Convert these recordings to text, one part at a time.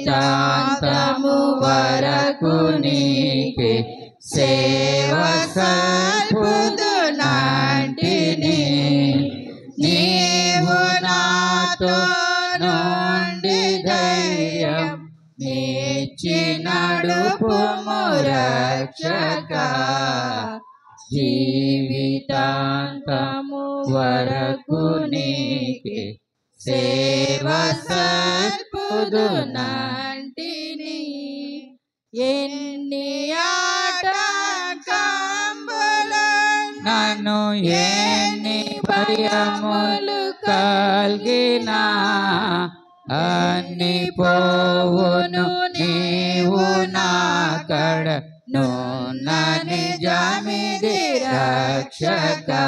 జీవితాంతము వరకు నీకే సేవ సల్పుదునంటిని. నీవు నాతో నుండి ధైర్యం నీచి నడుపుము రక్షకా. జీవితాంతము వరకు నీకే సేవ సల్పుదునంటిని. ఎన్ని ఆటంకములు నన్ను ఎన్ని భయములు కలిగినా అన్ని పోవును నీవు నాకడ నున్న నిజమిది రక్షకా.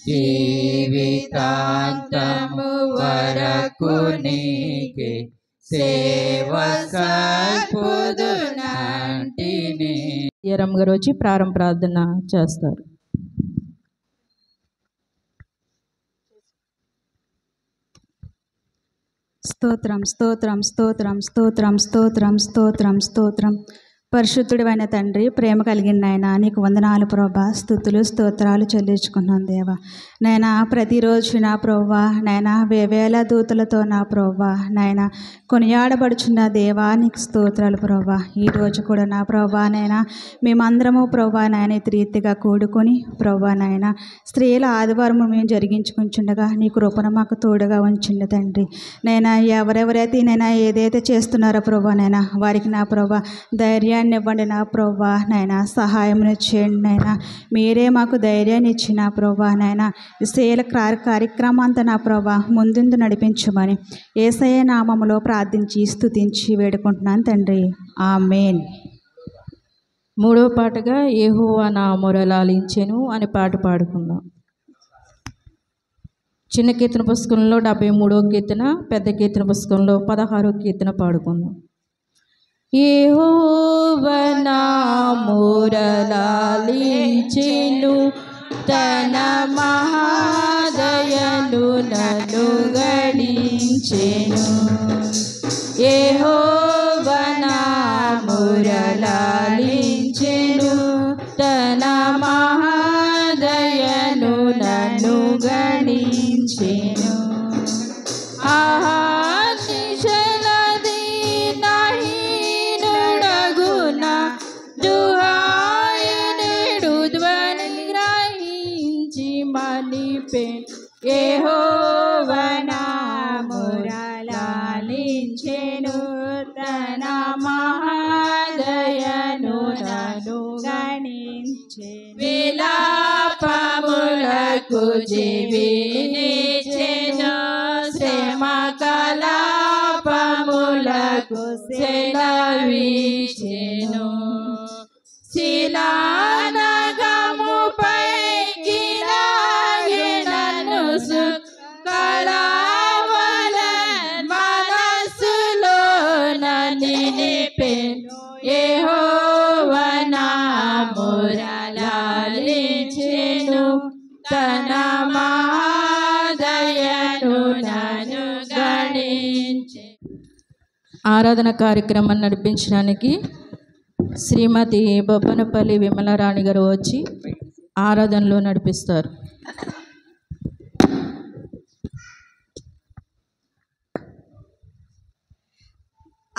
జీవితాంతము వరకు నీకే సేవ సల్పుదునంటిని. యరమ్ గారు వచ్చి ప్రారంభ ప్రార్థన చేస్తారు. స్తోత్రం స్తోత్రం స్తోత్రం స్తోత్రం స్తోత్రం స్తోత్రం స్తోత్రం. పరిశుద్ధుడైన తండ్రి, ప్రేమ కలిగిన నాయన నీకు వందనాలు ప్రభా. స్తుతులు స్తోత్రాలు చెల్లించుకున్నాను దేవా. నాయన ప్రతిరోజు నా ప్రభా నాయన వేవేల దూతలతో నా ప్రభా నాయన కొనియాడబడుచున్న దేవా నీకు స్తోత్రాలు ప్రభా. ఈరోజు కూడా నా ప్రభా నాయన మేమందరము ప్రభా నాయన ఇతర రీతిగా కూడుకొని ప్రభా నాయన స్త్రీల ఆదివారం మేము జరిగించుకుంటుండగా నీ కృపణ మాకు తోడుగా ఉంచండి తండ్రి. నైనా ఎవరెవరైతే నైనా ఏదైతే చేస్తున్నారో ప్రభా నైనా వారికి నా ప్రభా ధైర్యాన్ని ఇవ్వండి నా ప్రభా నైనా. సహాయం చేయండి నైనా. మీరే మాకు ధైర్యాన్ని ఇచ్చిన ప్రభా నైనా ఈ సేల కార్యక్రమం అంతా నా ప్రభా ముందుందు నడిపించమని యేసయ్య నామములో ప్రార్థించి స్తుతించి వేడుకుంటున్నాను తండ్రి. ఆమేన్. మూడవ పాటగా యెహోవా నా మొరలాలించెను అనే పాట పాడుకుందాం. చిన్న కీర్తన పుస్తకంలో 73వ కీర్తన, పెద్ద కీర్తన పుస్తకంలో 16వ కీర్తన పాడుకుందాం. యెహోవా నా మొరలాలించెను, తన మహాదయను నన్ను గణించెను. యెహోవా నా మొరలాలించెను, తన మహాదయను నన్ను గణించెను. యెహోవా నా మొరలాలించెను, తన మహాదయను నన్ను గణించెను. విలాపములకు జీవినిచ్చెను, శ్రమ కలాపములకు సెలవిచ్చెను. శిలానగముపై యెహోవా నా మొరలాలించెను, తన మహాదయను నన్ను గణించెను. ఆరాధన కార్యక్రమం నడిపించడానికి శ్రీమతి బొప్పనపల్లి విమలారాణి గారు వచ్చి ఆరాధనలో నడిపిస్తారు.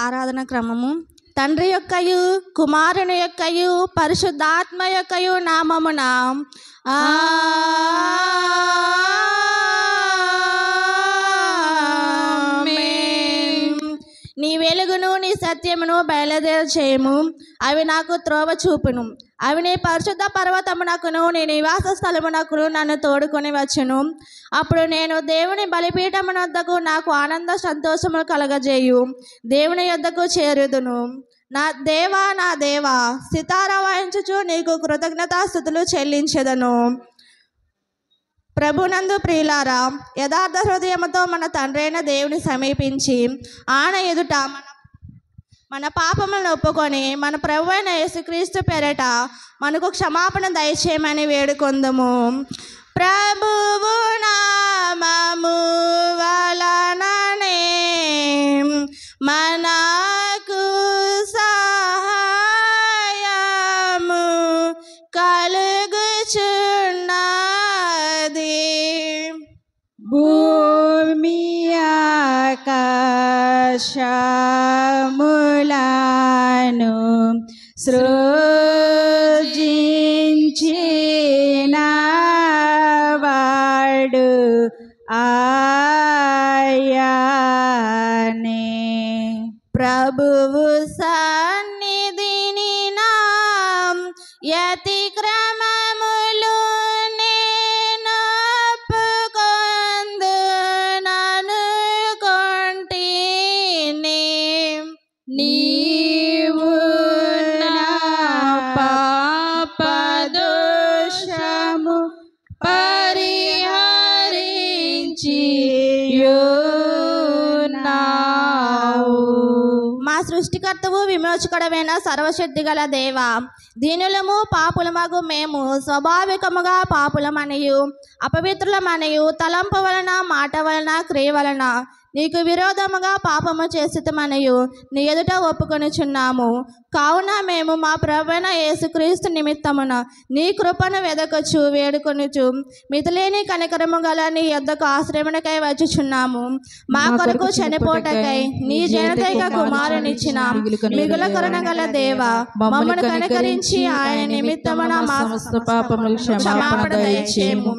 ఆరాధన క్రమము. తండ్రి యొక్కయు కుమారుని యొక్కయు పరిశుద్ధాత్మ యొక్కయు నామమున ఆమేన్. నీ వెలుగును నీ సత్యమును బయలుదేరచేయము, అవి నాకు త్రోవ చూపును. అవి నీ పరిశుద్ధ పర్వతమునకును నీ నివాస స్థలమునకును నన్ను తోడుకొని వచ్చును. అప్పుడు నేను దేవుని బలిపీఠమునొద్దకు నాకు ఆనంద సంతోషములు కలగజేయు దేవుని యొద్దకు చేరుదును. నా దేవా సితారా వాయించుచు నీకు కృతజ్ఞతాస్తుతులు చెల్లించెదను. ప్రభునందు ప్రియులారా, యథార్థ హృదయముతో మన తండ్రైన దేవుని సమీపించి ఆయన ఎదుట మన పాపములను ఒప్పుకొని మన ప్రభువైన యేసుక్రీస్తు పేరట మనకు క్షమాపణ దయచేయమని వేడుకొందుము. ప్రభువు నామము వలననే మన ఆకాశములను సృజించిన వాడు ఆయనే. ప్రభువు సన్నిధిని నా అతిక్రమములు నేనొప్పుకొందుననుకొంటిని. నీవు నా పాపదోషము పరిహరించి యున్నావు. మా సృష్టికర్తవు విమోచకుడమైన సర్వశక్తి గల దేవ, దీనులము పాపులమగు మేము స్వాభావికముగా పాపులమనియు అపవిత్రులమనియు తలంపు వలన మాట వలన క్రియ వలన నీకు విరోధముగా పాపము చేసితమనియు నీ ఎదుట ఒప్పుకొనుచున్నాము. కావున మేము మా ప్రభువైన యేసుక్రీస్తు నిమిత్తమున నీ కృపను వెదకొచ్చు వేడుకొనుచు మితిలేని కనికరము గల నీ యొద్దకు ఆశ్రయమునకై వచ్చుచున్నాము. మా కొరకు చనిపోటకై నీ జనదైక కుమారునిచ్చిన మిగుల కరుణ గల దేవ, మమ్మను కనికరించి ఆయన నిమిత్తమున మా సమస్త పాపములకు క్షమాపణ దయచేయము.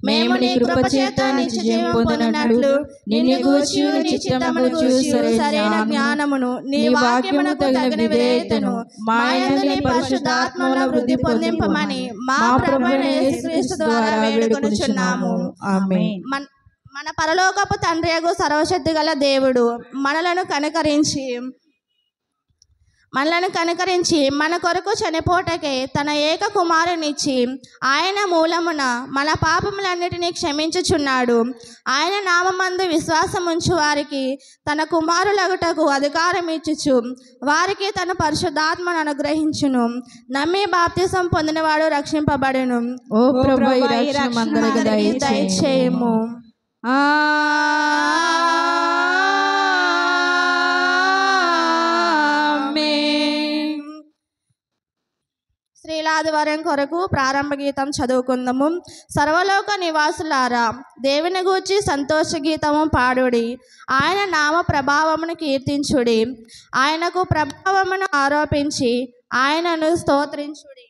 మేము నీ కృప చేత నిత్య జీవం పొందినట్లు నిన్ను గూర్చి నీ చిత్తమును గూర్చి సరైన జ్ఞానమును నీ వాక్యమునకు తగిన విధేయతను మా యందు నీ పరిశుద్ధాత్మలో వృద్ధి పొందింపమని మా ప్రభువైన యేసుక్రీస్తు ద్వారా వేడుకొనుచున్నాము. ఆమేన్. మన పరలోకపు తండ్రియగు సర్వశక్తి గల దేవుడు మనలను కనికరించి మన కొరకు చనిపోటకే తన ఏక కుమారునిచ్చి ఆయన మూలమున మన పాపములన్నిటినీ క్షమించుచున్నాడు. ఆయన నామమందు విశ్వాసముంచు వారికి తన కుమారులగుటకు అధికారం ఇచ్చుచు వారికి తన పరిశుద్ధాత్మను అనుగ్రహించును. నమ్మి బాప్తిసం పొందినవాడు రక్షింపబడును. ఓ ప్రభువా, ఈ రక్షణ మందరికి దయచేయము. శ్రీలాదివారం కొరకు ప్రారంభ గీతం చదువుకుందాము. సర్వలోక నివాసులారా, దేవుని గూర్చి సంతోష గీతము పాడుడి. ఆయన నామ ప్రభావమును కీర్తించుడి. ఆయనకు ప్రభావమును ఆరోపించి ఆయనను స్తోత్రించుడి.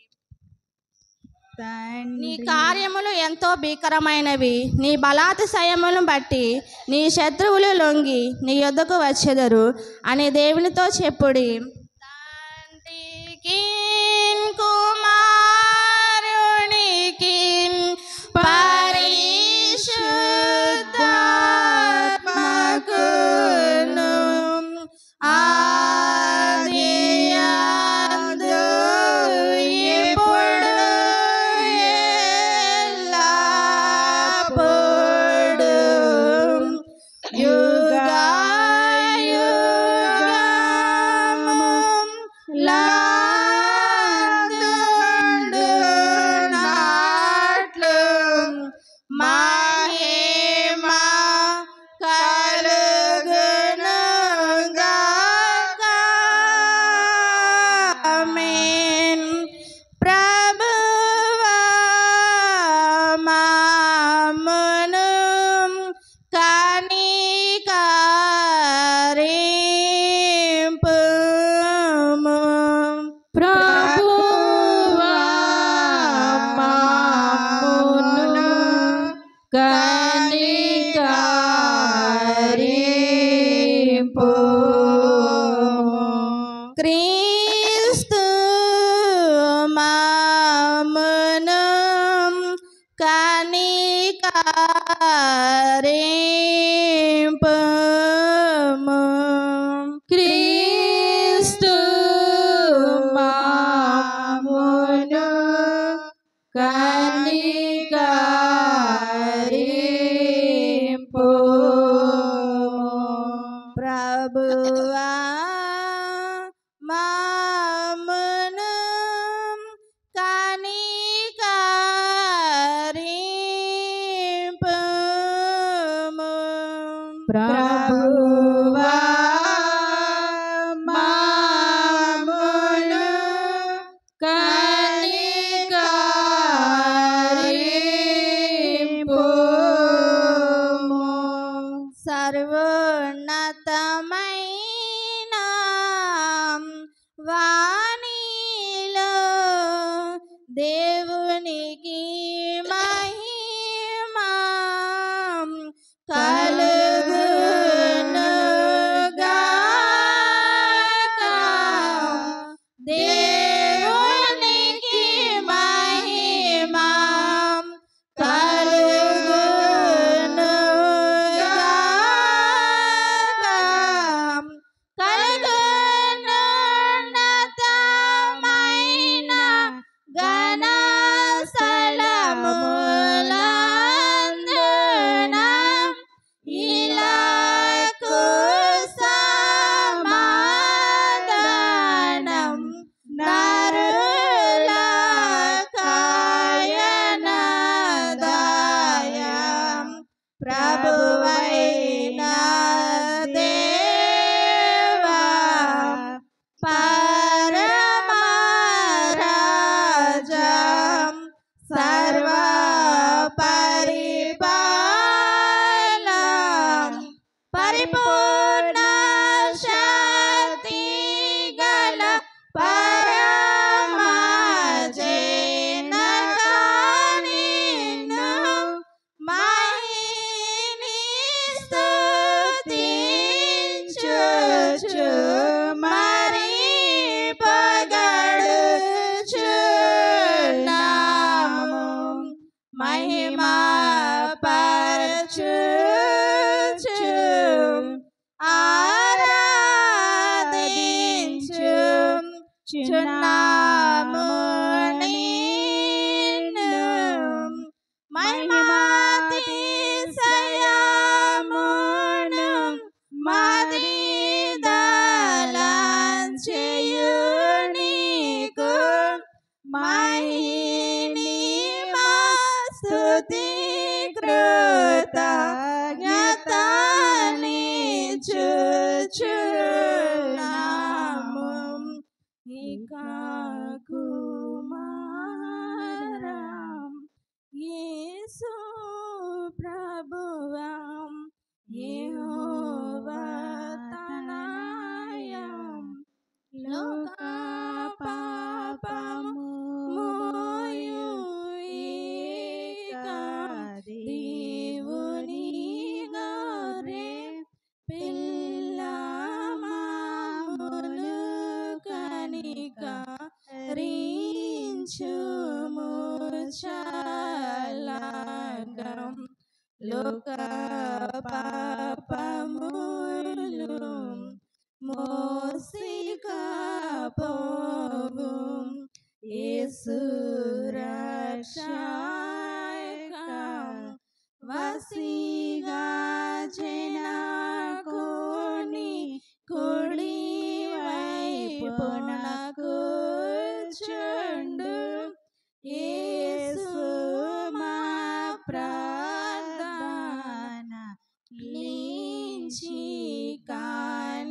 నీ కార్యములు ఎంతో భీకరమైనవి. నీ బలాతిశయములను బట్టి నీ శత్రువులు లొంగి నీ యొద్దకు వచ్చెదరు అని దేవునితో చెప్పుడి. తండ్రికి కుమారునికి పరిశుద్ధాత్మకును ఆదియందు ఇప్పుడు ఎల్లప్పుడు యుగయుగములందుండునట్లు మహిమ కలుగునుగాక. ఆమేన్. ప్రభువా మమ్మును కనికరింపుము. ప్రభువా మమ్మును కనికరింపుము. క్రీస్తు మమ్మును కనికరింపుము. క్రీస్తు మమ్మును కనికరింపుము. ప్రభువా మమ్మును కనికరింపుము. ప్రభువా మమ్మును కనికరింపుము. సర్వోన్నతమైన చున్నాము నిన్ను మహిమాతిశయమును మదిదలంచెయు నీకు మహిమా స్తుతి కృతజ్ఞతనిచ్చుచున్నాము ఇక కుమారం యేసు ప్రభువం యెహోవా తనయం లోక పాపము మోయు ఏక దేవుని గొర్రె పిల్ల మామును కనికరించుము చల్లగం లోక పాపములు మోసికపోవు యేసు రక్షకం వసిగా జనకుని కుడి వైపునకు చుండు యేసు మా ప్రార్థన లించి కనికరించు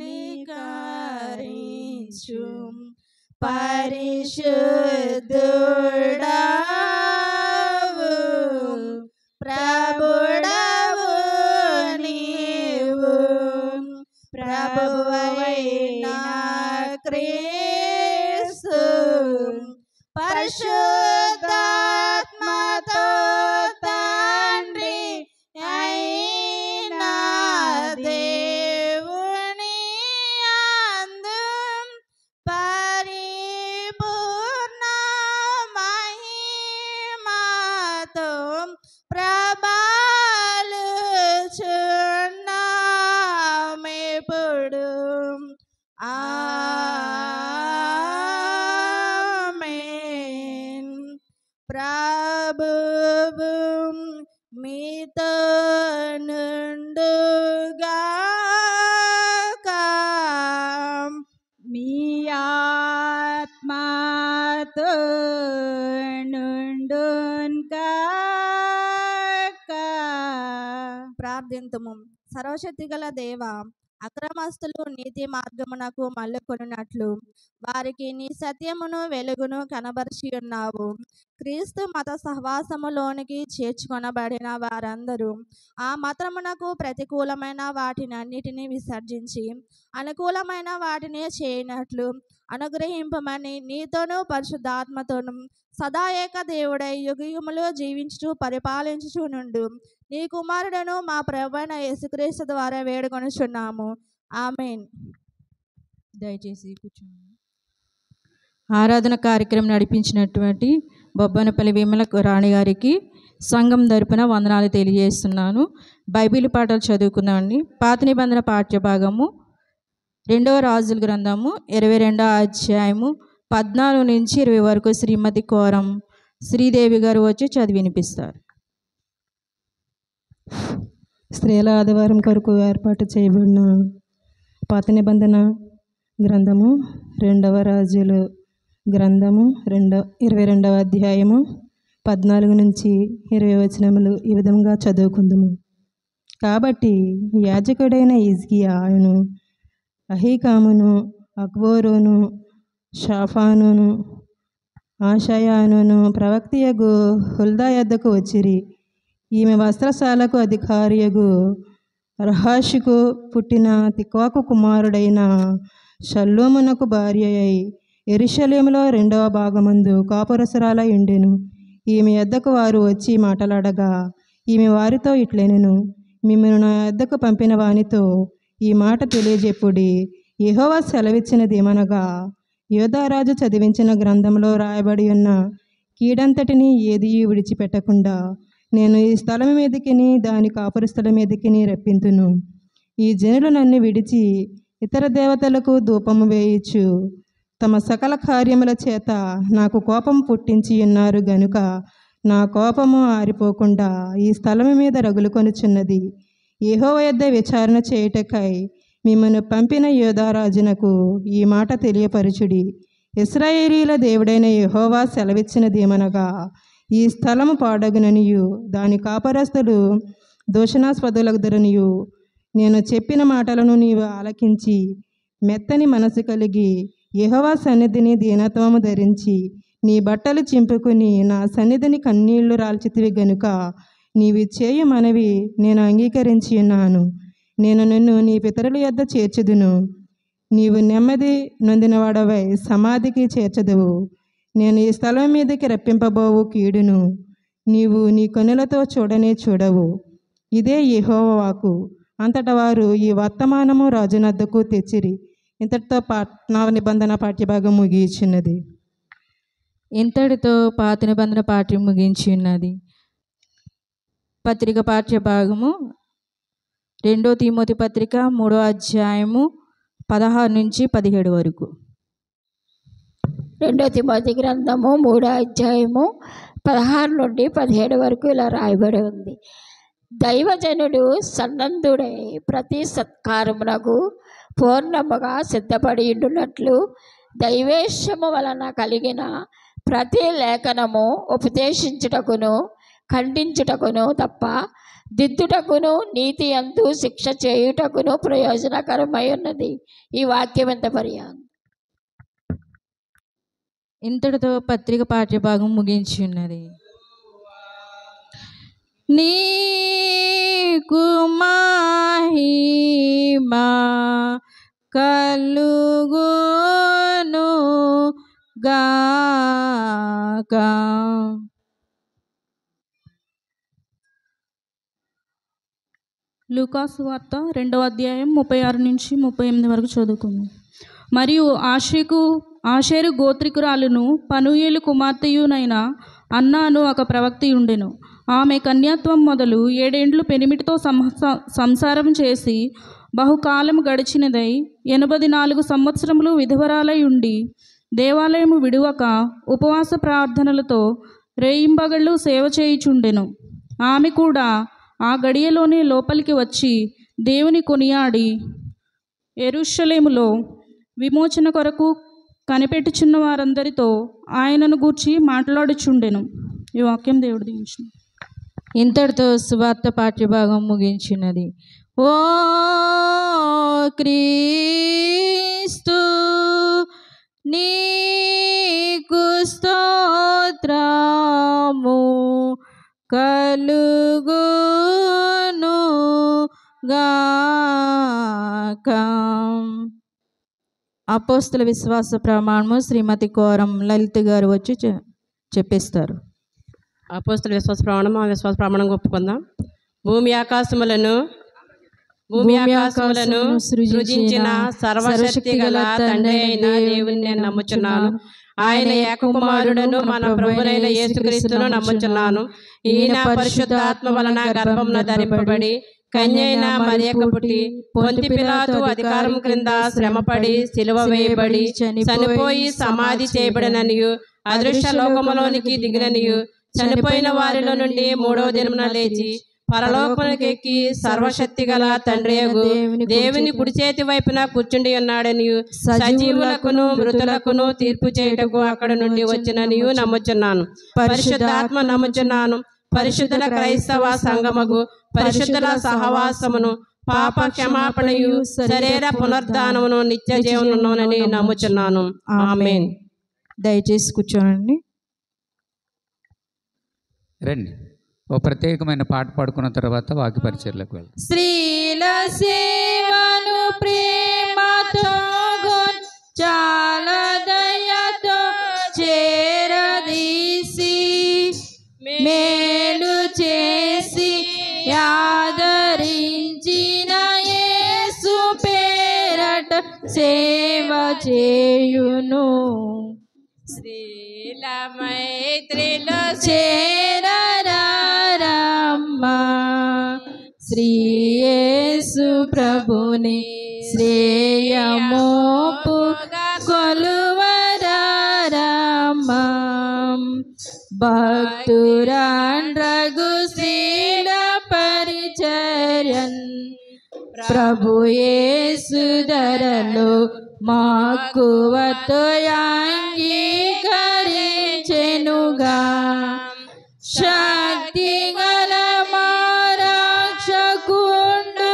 పరిశుద్ధుడవు ప్రభుడవు నీవు ప్రభువైన క్రీస్తు పరిశుద్ధాత్మతో తండ్రి అయిన దేవుని యందు పరిపూర్ణ మహిమతో ప్రబలుచున్నామెప్పుడు ఆమేన్. ప్రభువు మీతో నుండుగాక మీ ఆత్మతో నుండుగాక. ప్రార్థింతుము. సర్వశక్తి గల దేవ, అక్రమస్తులు నీతి మార్గమునకు మళ్ళుకొనున్నట్లు వారికి నీ సత్యమును వెలుగును కనబరిచి ఉన్నావు. క్రీస్తు మత సహవాసములోనికి చేర్చుకొనబడిన వారందరూ ఆ మతమునకు ప్రతికూలమైన వాటిని అన్నిటినీ విసర్జించి అనుకూలమైన వాటిని చేయనట్లు అనుగ్రహింపమని నీతోనూ పరిశుద్ధాత్మతోనూ సదా ఏక దేవుడై యుగయుగములు జీవించుచు పరిపాలించుచు నుండు నీ కుమారుడును మా ప్రభువైన యేసుక్రీస్తు ద్వారా వేడుకొనుచున్నాము. ఆమేన్. దయచేసి కూర్చోండి. ఆరాధన కార్యక్రమం నడిపించినటువంటి బొబ్బనపల్లి విమల రాణి గారికి సంఘం తరపున వందనాలు తెలియజేస్తున్నాను. బైబిల్ పాఠాలు చదువుకున్నాండి. పాత నిబంధన పాఠ్యభాగము 2వ రాజుల గ్రంథము 22వ అధ్యాయము 14 నుంచి 20 వరకు శ్రీమతి కోరం శ్రీదేవి గారు వచ్చి చదివి వినిపిస్తారు. స్త్రీల ఆదివారం కొరకు ఏర్పాటు చేయబడిన పాత నిబంధన గ్రంథము 2వ రాజులు గ్రంథము 22వ అధ్యాయము 14 నుంచి 20 వచనములు ఈ విధంగా చదువుకుందాము. కాబట్టి యాజకుడైన హిజ్కియాను అహీకామును అక్బోరును షాఫానును ఆషయానును ప్రవక్తయగు హుల్దా యొద్దకు వచ్చిరి. ఈమె వస్త్రశాలకు అధికారియగు రహాషుకు పుట్టిన తిక్వాకు కుమారుడైన షల్లూమునకు భార్య అయి యెరూషలేములో 2వ భాగమందు కాపురసరాలై ఉండెను. ఈమె యొద్దకు వారు వచ్చి మాట్లాడగా ఈమె వారితో ఇట్లనెను, మిమ్మల్ని నా యొద్దకు పంపిన వానితో ఈ మాట తెలియజెప్పుడి. యెహోవా సెలవిచ్చినదేమనగా, యోధారాజు చదివించిన గ్రంథంలో రాయబడి ఉన్న కీడంతటిని ఏది విడిచిపెట్టకుండా నేను ఈ స్థలం మీదకిని దాని కాపురస్థలం మీదకిని రప్పింతును. ఈ జనులు నన్ను విడిచి ఇతర దేవతలకు ధూపము వేయచ్చు తమ సకల కార్యముల చేత నాకు కోపం పుట్టించి ఉన్నారు గనుక నా కోపము ఆరిపోకుండా ఈ స్థలము మీద రగులుకొనుచున్నది. యెహోవా యొద్ద విచారణ చేయుటకై మిమ్మను పంపిన యోధారాజునకు ఈ మాట తెలియపరచుడి. ఇశ్రాయేలీల దేవుడైన యెహోవా సెలవిచ్చినదేమనగా, ఈ స్థలము పాడగుననియు దాని కాపరస్తులు దూషణాస్పదులగుదరనియు నేను చెప్పిన మాటలను నీవు ఆలకించి మెత్తని మనసు కలిగి యెహోవా సన్నిధిని దీనత్వము ధరించి నీ బట్టలు చింపుకుని నా సన్నిధిని కన్నీళ్లు రాల్చితివి గనుక నీవి చేయు మనవి నేను అంగీకరించి ఉన్నాను. నేను నిన్ను నీ పితరుల యొద్ద చేర్చుదును. నీవు నెమ్మది నొందినవాడవై సమాధికి చేర్చదువు. నేను ఈ స్థలం మీదకి రప్పింపబోవు కీడును నీవు నీ కనులతో చూడనే చూడవు. ఇదే యెహోవా వాక్కు. అంతటా వారు ఈ వర్తమానము రాజునద్దకు తెచ్చిరి. ఇంతటితో నవ నిబంధన పాఠ్యభాగం ముగియుచున్నది. ఇంతటితో పాత నిబంధన పాఠ్యం ముగించి ఉన్నది. పత్రిక పాఠ్యభాగము 2 తిమోతి పత్రిక 3వ అధ్యాయము 16 నుంచి 17 వరకు. 2 తిమోతి గ్రంథము 3వ అధ్యాయము 16 నుండి 17 వరకు ఇలా రాయబడి ఉంది. దైవజనుడు సన్నద్ధుడై ప్రతి సత్కారమునకు పూర్ణముగా సిద్ధపడి ఉండునట్లు దైవేశము వలన కలిగిన ప్రతి లేఖనము ఉపదేశించుటకును ఖండించుటకును తప్ప దిద్దుటకును నీతి యందు శిక్ష చేయుటకును ప్రయోజనకరమై ఉన్నది. ఈ వాక్యం ఎంత పర్యాయం. ఇంతటితో పత్రిక పాఠ్యభాగం ముగించి ఉన్నది. నీకు మహిమ కలుగును గాక. లూకాసు వార్త 2వ అధ్యాయం 36 నుంచి 38 వరకు చదువుకుందాం. మరియు ఆషేరు గోత్రికురాలును పనూయేలు కుమార్తెయునైన అన్నాను ఒక ప్రవక్తి ఉండెను. ఆమె కన్యాత్వం మొదలు 7 ఏండ్లు పెనిమిటితో సంసారం చేసి బహుకాలం గడిచినదై 84 సంవత్సరములు విధవరాలై ఉండి దేవాలయము విడువక ఉపవాస ప్రార్థనలతో రేయింబగళ్ళు సేవ చేయుచుండెను. ఆమె కూడా ఆ గడియలోనే లోపలికి వచ్చి దేవుని కొనియాడి యెరూషలేములో విమోచన కొరకు కనిపెట్టుచున్న వారందరితో ఆయనను గూర్చి మాట్లాడుచుండెను. ఈ వాక్యం దేవుడు దీవించును. ఇంతటితో సువార్త పాఠ్యభాగం ముగించినది. ఓ క్రీస్తు నీకు స్తోత్రము కలుగును గాక. అపోస్తల విశ్వాస ప్రమాణము శ్రీమతి కోరం లలిత గారు వచ్చి చెప్పిస్తారు. అపోస్తల విశ్వాస ప్రమాణం ఒప్పుకుందాం. భూమి ఆకాశములను సృజించిన సర్వశక్తి గల తండ్రి అయిన దేవుని నేను నమ్ముచున్నాను. ఆయన ఏకకుమారుడును మన ప్రభువైన యేసుక్రీస్తును నమ్ముచున్నాను. ఈయన పరిశుద్ధాత్మ వలన గర్భమున ధరింపబడి కన్యైన మరియకు పుట్టి పొంతి పిలాతు అధికారం క్రింద శ్రమపడి సిలువ వేయబడి చనిపోయి సమాధి చేయబడిననియు అదృశ్య లోకములోనికి దిగిననియు చనిపోయిన వారిలో నుండి 3వ దినమున లేచి పరలోకమునకు ఎక్కి సర్వశక్తి గల తండ్రియగు దేవుని కుడి చేతి వైపున కూర్చుండి ఉన్నాడనియు సజీవులకును మృతులకును తీర్పు చేయుటకు అక్కడ నుండి వచ్చిననియు నమ్ముచున్నాను. పరిశుద్ధాత్మ నమ్ముచున్నాను. పరిశుద్ధుల క్రైస్తవ సంగమగు పరిశుద్ధుల సహవాసమును పాప క్షమాపణయు శరీర పునరుద్ధానమును నిత్య జీవనమునని నమ్ముచున్నాను. ఆమేన్. దయచేసి కూర్చోనండి. రండి, ఓ ప్రత్యేకమైన పాట పాడుకున్న తర్వాత వాక్య పరిచర్లకు వెళ్దాం. స్త్రీల సేవను ప్రేమతో చాలా దయతో చేరదీసి మేలు చేసి ఆదరించిన యేసు పేరట సేవ చేయును. స్త్రీల మైత్రిలో చేరరమ్మా శ్రీ యేసు ప్రభుని శ్రేయమోపుగా కొలువ భక్తురాన్ రఘు శ్రీల పరిచర్యన్ ప్రభు యేసు ధరలో మక్కువతో అంగీకరించెనుగా శక్తి గల మా రక్షకుండు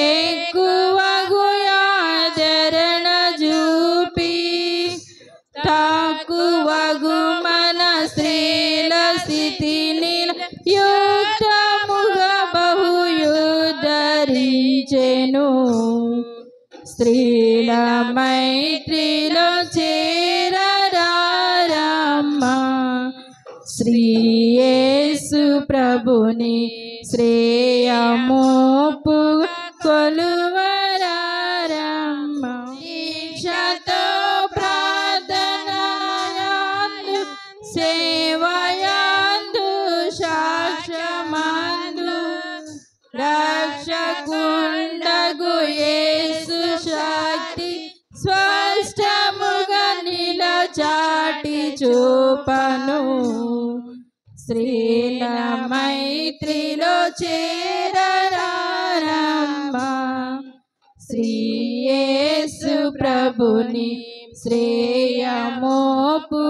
ఎక్కువగు ఆదరణ చూపి తక్కువగు మన స్త్రీల స్థితిని యుక్తముగా బహుయుద్ధరించెను. స్త్రీల మైత్రిలో చేరరారమ్మా శ్రీ యేసు ప్రభుని శ్రేయమోపు కొలువరారమ్మా. దీక్షతో ప్రార్థనయందు సేవయందు సాక్ష్యమందు రక్షకుండగు యేసు శక్తి స్పష్టముగా నిలచాటి చూపను. స్త్రీల మైత్రిలో చేరరారమ్మా శ్రీ యేసు ప్రభుని శ్రేయమోపు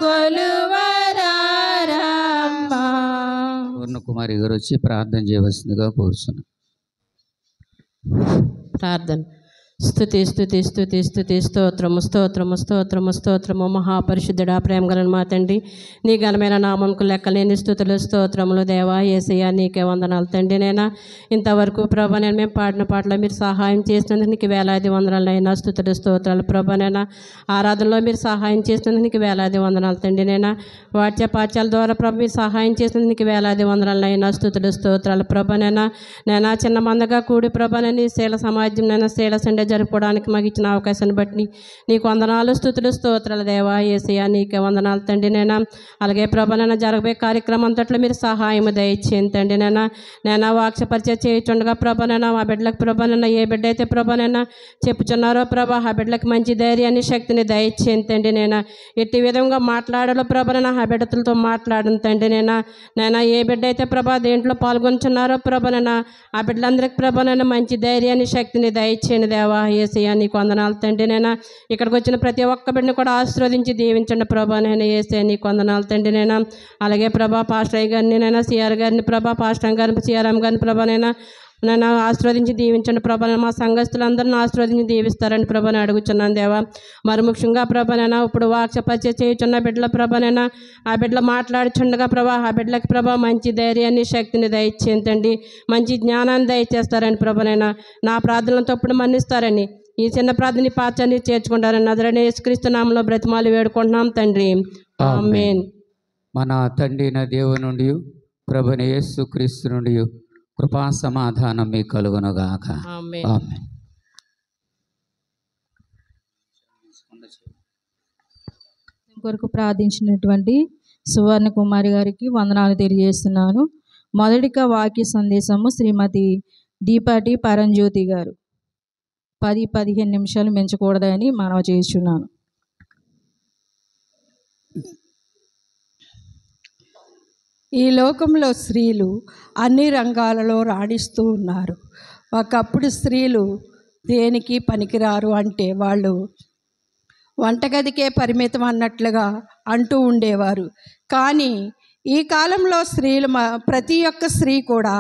కొలువరారమ్మా. పూర్ణకుమారి గారు వచ్చి ప్రార్థన చేయవలసిందిగా కోరుచున్నాను. ప్రార్థన. స్తుతి స్తుతి స్తుతి స్తుతి స్తోత్రము స్తోత్రము స్తోత్రము స్తోత్రము మహాపరిశుద్ధుడా ప్రేమ గల మా తండ్రి, నీ ఘనమైన నామంకు లెక్కలేని స్తుతులు స్తోత్రములు దేవా యేసయ్యా నీకే వందనాలు తండ్రి. నేనా ఇంతవరకు ప్రభా నేను మేము పాడిన పాటలో మీరు సహాయం చేసినందుకు నీకు వేలాది వందనాలైనా స్తుతులు స్తోత్రాలు ప్రభా. నేనా ఆరాధనలో మీరు సహాయం చేసినందుకు నీకు వేలాది వందనాలు తండ్రి. నేనా వాట్య పాఠ్యాల ద్వారా ప్రభు మీరు సహాయం చేసినందుకు నీకు వేలాది వందనాలైనా స్తుతులు స్తోత్రాలు ప్రభా. నేనా చిన్న మందగా కూడి ప్రభా నేను శీల సమాజం నైనా శీల సండే జరుపుకోవడానికి మాకు ఇచ్చిన అవకాశాన్ని బట్టి నీకు వందనాలు స్తుతులు స్తోత్రాలు దేవా యేసయ్యా నీకే వందనాలు తండ్రి. అలాగే ప్రభా జరగబోయే కార్యక్రమం అంతట్లో మీరు సహాయం దయచేయండి తండ్రి. నేను వాక్య పరిచయం చేయుచుండగా ప్రభా మా బిడ్డలకు ప్రభా ఏ బిడ్డ అయితే ప్రభా చెప్పుచున్నారో ప్రభా ఆ బిడ్డలకు మంచి ధైర్యాన్ని శక్తిని దయచేయండి తండ్రి. ఎట్టి విధంగా మాట్లాడాలో ప్రభా ఆ బిడ్డలతో మాట్లాడను తండ్రి. నేను ఏ బిడ్డ అయితే ప్రభా దేంట్లో పాల్గొంటున్నారో ప్రభా ఆ బిడ్డలందరికీ ప్రభా మంచి ధైర్యాన్ని శక్తిని దయచేయండి దేవా యేసయ్యా నీకు వందనాలు తండ్రి. ఇక్కడికి వచ్చిన ప్రతి ఒక్క బిడ్డని కూడా ఆశీర్వదించి దీవించండి ప్రభా. యేసయ్యా నీకు వందనాలు తండ్రి. అలాగే ప్రభా పాస్టర్ అయ్య గారిని సిఆర్ గారిని ప్రభా పాస్టర్ గారిని సిఆర్ఎం గారిని ప్రభా నన్ను ఆశీర్వదించి దీవించండి ప్రభా. మా సంఘస్థులందరిని ఆశీర్వదించి దీవిస్తారని ప్రభాని అడుగుచున్నాను దేవా. మరి ముఖ్యంగా ప్రభా ఇప్పుడు వాక్య పరిచయం చేయుచున్న బిడ్డల ప్రభా ఆ బిడ్డలు మాట్లాడుచుండగా ప్రభా ఆ బిడ్డలకి ప్రభా మంచి ధైర్యాన్ని శక్తిని దయచేయండి, మంచి జ్ఞానాన్ని దయచేస్తారని ప్రభా. నా ప్రార్థనలు తప్పుడు మన్నిస్తారని ఈ చిన్న ప్రార్థన పాచాన్ని చేర్చుకుంటారని నజరేయుడైన యేసుక్రీస్తు నామములో బ్రతిమాలి వేడుకుంటున్నాం తండ్రి. ఆమేన్. మన తండ్రి అయిన దేవుని నుండి ప్రభువైన యేసుక్రీస్తు నుండి కృపా సమాధానం మీకు కలుగునుగాక. ఆమేన్. ఆమేన్. కొరకు ప్రార్థించినటువంటి సువర్ణ కుమారి గారికి వందనాలు తెలియజేస్తున్నాను. మొదటిగా వాక్య సందేశము శ్రీమతి దీపాటి పరంజ్యోతి గారు. 10-15 నిమిషాలు మించకూడదని మనవి చేస్తున్నాను. ఈ లోకంలో స్త్రీలు అన్ని రంగాలలో రాణిస్తూ ఉన్నారు. ఒకప్పుడు స్త్రీలు దేనికి పనికిరారు అంటే వాళ్ళు వంటగదికే పరిమితం అన్నట్లుగా అంటూ ఉండేవారు. కానీ ఈ కాలంలో స్త్రీలు ప్రతి ఒక్క స్త్రీ కూడా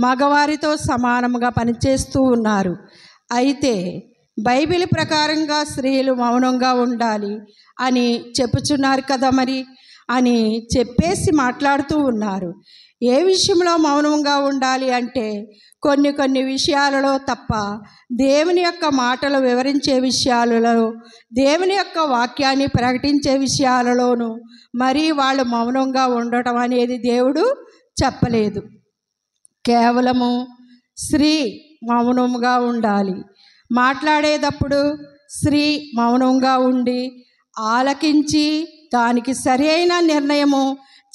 మగవారితో సమానంగా పనిచేస్తూ ఉన్నారు. అయితే బైబిల్ ప్రకారంగా స్త్రీలు మౌనంగా ఉండాలి అని చెప్పుచున్నారు కదా మరి అని చెప్పేసి మాట్లాడుతూ ఉన్నారు. ఏ విషయంలో మౌనంగా ఉండాలి అంటే కొన్ని విషయాలలో తప్ప దేవుని యొక్క మాటలు వివరించే విషయాలలో, దేవుని యొక్క వాక్యాన్ని ప్రకటించే విషయాలలోనూ మరి వాళ్ళు మౌనంగా ఉండటం అనేది దేవుడు చెప్పలేదు. కేవలము స్త్రీ మౌనంగా ఉండాలి. మాట్లాడేటప్పుడు స్త్రీ మౌనంగా ఉండి ఆలకించి దానికి సరైన నిర్ణయము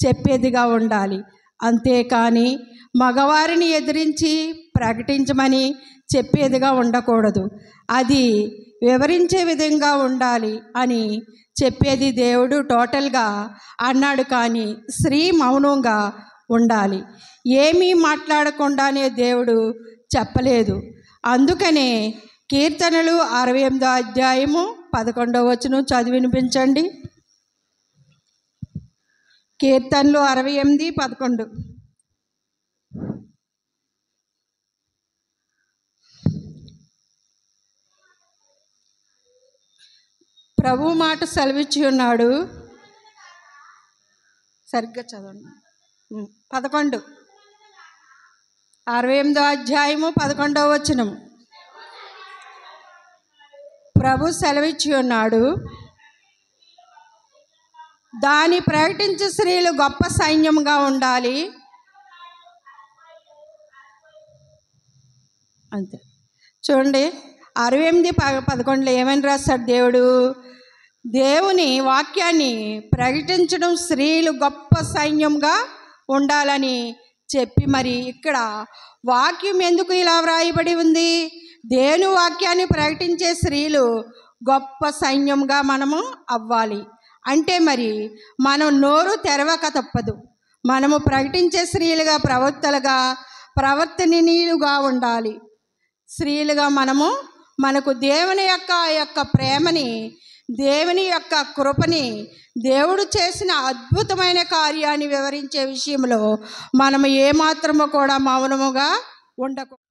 చెప్పేదిగా ఉండాలి. అంతేకాని మగవారిని ఎదిరించి ప్రకటించమని చెప్పేదిగా ఉండకూడదు. అది వివరించే విధంగా ఉండాలి అని చెప్పేది దేవుడు టోటల్గా అన్నాడు. కానీ స్త్రీ మౌనంగా ఉండాలి, ఏమీ మాట్లాడకుండానే దేవుడు చెప్పలేదు. అందుకనే కీర్తనలు 68వ అధ్యాయము 11వ వచనం చదివి వినిపించండి. కీర్తనలు 68:11. ప్రభు మాట సెలవిచ్చి ఉన్నాడు. సరిగ్గా చదవండి. 11 68వ అధ్యాయము 11వ వచనం. ప్రభు సెలవిచ్చి ఉన్నాడు, దాని ప్రకటించే స్త్రీలు గొప్ప సైన్యంగా ఉండాలి. అంతే. చూడండి 68:11 ఏమని రాస్తాడు దేవుడు? దేవుని వాక్యాన్ని ప్రకటించడం స్త్రీలు గొప్ప సైన్యంగా ఉండాలని చెప్పి, మరి ఇక్కడ వాక్యం ఎందుకు ఇలా వ్రాయబడి ఉంది? దేవుని వాక్యాన్ని ప్రకటించే స్త్రీలు గొప్ప సైన్యంగా మనము అవ్వాలి అంటే మరి మనం నోరు తెరవక తప్పదు. మనము ప్రకటించే స్త్రీలుగా, ప్రవర్తనీయులుగా ఉండాలి. స్త్రీలుగా మనకు దేవుని యొక్క ప్రేమని, దేవుని యొక్క కృపని, దేవుడు చేసిన అద్భుతమైన కార్యాన్ని వివరించే విషయంలో మనము ఏమాత్రము కూడా మౌనముగా ఉండకూడదు.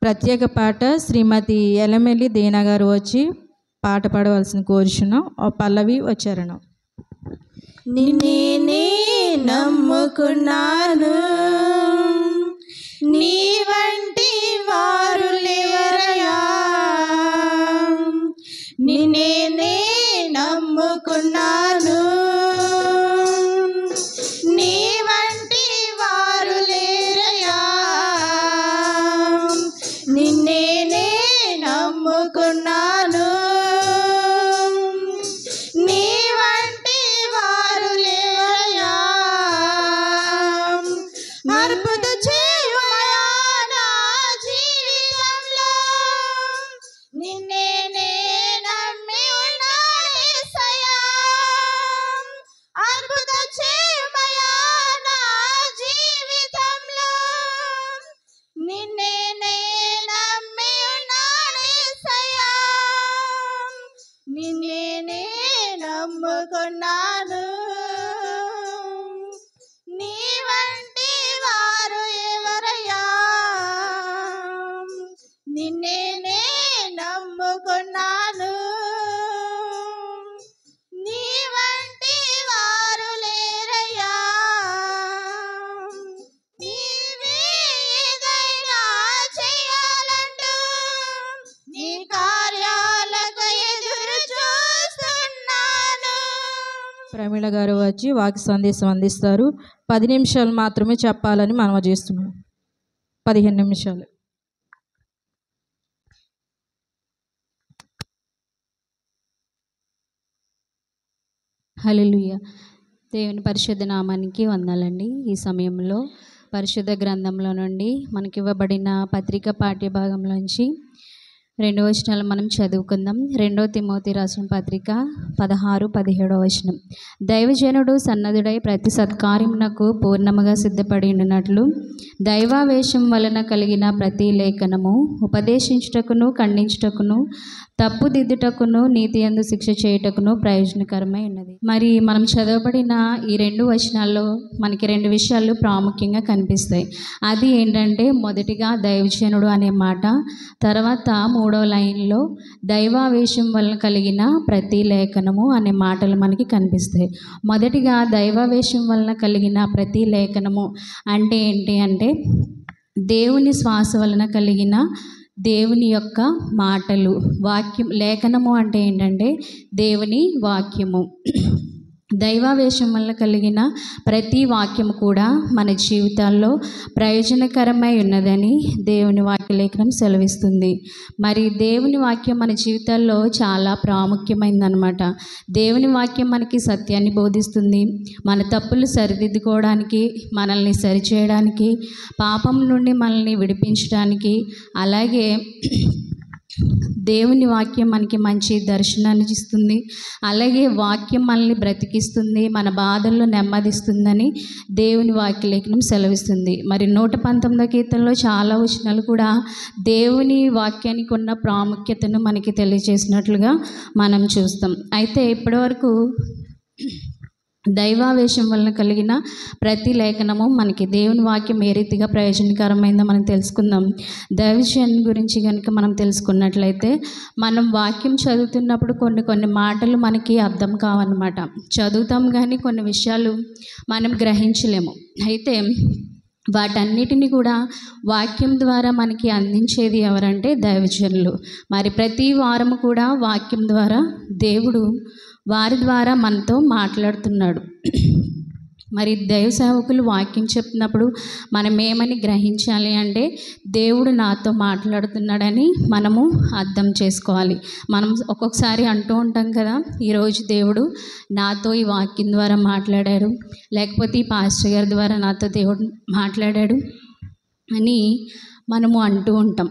ప్రత్యేక పాట శ్రీమతి ఎలమెల్లి దీనా గారు వచ్చి పాట పాడవలసిన కోరుచున్నాం. పల్లవి వచ్చారణం. నిన్నే నమ్ముకున్నాను, నీ వంటి వారు లేరయ్యా. నిన్నే నమ్ముకున్నాను, నీ వంటి వారు లేరయ్యా. నిన్నే నమ్ముకున్నాను, నీ వంటి వారు లేరయ్యా. అద్భుత చేయమయా నా జీవితంలో, నిన్నే నమ్మి ఉన్నాను యేసయ్యా. అద్భుత చేయమయా నా జీవితంలో, నిన్నే నమ్మి ఉన్నాను యేసయ్యా. నిన్నే నమ్ముకున్నాను, నీ వంటి వారు ఎవరయ్యా. నిన్నే నమ్ముకున్నాను, నీ వంటి వారు లేరయ్యా. నీవే ఏదైనా చేయాలంటూ నీ కార్యాలకు ఎదురు చూస్తున్నాను. ప్రమీళ గారు వచ్చి వాక్య సందేశం అందిస్తారు. 10 నిమిషాలు మాత్రమే చెప్పాలని మనం చేస్తున్నాం. 15 నిమిషాలు. హల్లెలూయా. దేవుని పరిశుద్ధ నామానికి వందనాలండి. ఈ సమయంలో పరిశుద్ధ గ్రంథంలో నుండి మనకి ఇవ్వబడిన పత్రిక పాఠ్య భాగంలోంచి 2 వచనాలు మనం చదువుకుందాం. 2 తిమోతి రాసిన పత్రిక 16-17 వచనం. దైవజనుడు సన్నద్ధుడై ప్రతి సత్కార్యమునకు పూర్ణముగా సిద్ధపడి ఉండినట్లు దైవావేశం వలన కలిగిన ప్రతి లేఖనము ఉపదేశించుటకును, ఖండించుటకును, తప్పుదిద్దుటకును, నీతి యందు శిక్ష చేయుటకును ప్రయోజనకరమై ఉన్నది. మరి మనం చదవబడిన ఈ 2 వచనాల్లో మనకి 2 విషయాలు ప్రాముఖ్యంగా కనిపిస్తాయి. అది ఏంటంటే, మొదటిగా దైవజనుడు అనే మాట, తర్వాత 3వ లైన్లో దైవావేశం వలన కలిగిన ప్రతి లేఖనము అనే మాటలు మనకి కనిపిస్తాయి. మొదటిగా దైవావేశం వలన కలిగిన ప్రతి లేఖనము అంటే ఏంటి అంటే, దేవుని శ్వాస వలన కలిగిన దేవుని యొక్క మాటలు, వాక్యం. లేఖనము అంటే ఏంటంటే దేవుని వాక్యము. దైవావేశం వల్ల కలిగిన ప్రతి వాక్యము కూడా మన జీవితాల్లో ప్రయోజనకరమై ఉన్నదని దేవుని వాక్య లేఖనం సెలవిస్తుంది. మరి దేవుని వాక్యం మన జీవితాల్లో చాలా ప్రాముఖ్యమైందనమాట. దేవుని వాక్యం మనకి సత్యాన్ని బోధిస్తుంది. మన తప్పులు సరిదిద్దుకోవడానికి, మనల్ని సరిచేయడానికి, పాపం నుండి మనల్ని విడిపించడానికి, అలాగే దేవుని వాక్యం మనకి మంచి దర్శనాన్ని ఇస్తుంది. అలాగే వాక్యం మనల్ని బ్రతికిస్తుంది, మన బాధల్లో నెమ్మదిస్తుందని దేవుని వాక్య లేఖనం సెలవిస్తుంది. మరి 119వ కీర్తనలో చాలా వచనాలు కూడా దేవుని వాక్యానికి ఉన్న ప్రాముఖ్యతను మనకి తెలియజేసినట్లుగా మనం చూస్తాం. అయితే ఇప్పటివరకు దైవావేశం వలన కలిగిన ప్రతి లేఖనము మనకి దేవుని వాక్యం ఏ రీతిగా ప్రయోజనకరమైందో మనం తెలుసుకుందాం. దైవజన్ గురించి కనుక మనం తెలుసుకున్నట్లయితే మనం వాక్యం చదువుతున్నప్పుడు కొన్ని మాటలు మనకి అర్థం కావన్నమాట. చదువుతాం కానీ కొన్ని విషయాలు మనం గ్రహించలేము. అయితే వాటన్నిటిని కూడా వాక్యం ద్వారా మనకి అందించేది ఎవరంటే దైవజనులు. మరి ప్రతి వారము కూడా వాక్యం ద్వారా దేవుడు వారి ద్వారా మనతో మాట్లాడుతున్నాడు. మరి దైవ సేవకులు వాక్యం చెప్తున్నప్పుడు మనం ఏమని గ్రహించాలి అంటే దేవుడు నాతో మాట్లాడుతున్నాడని మనము అర్థం చేసుకోవాలి. మనం ఒక్కొక్కసారి అంటూ ఉంటాం కదా, ఈరోజు దేవుడు నాతో ఈ వాక్యం ద్వారా మాట్లాడారు, లేకపోతే ఈ పాస్టర్ గారి ద్వారా నాతో దేవుడు మాట్లాడాడు అని మనము అంటూ ఉంటాం.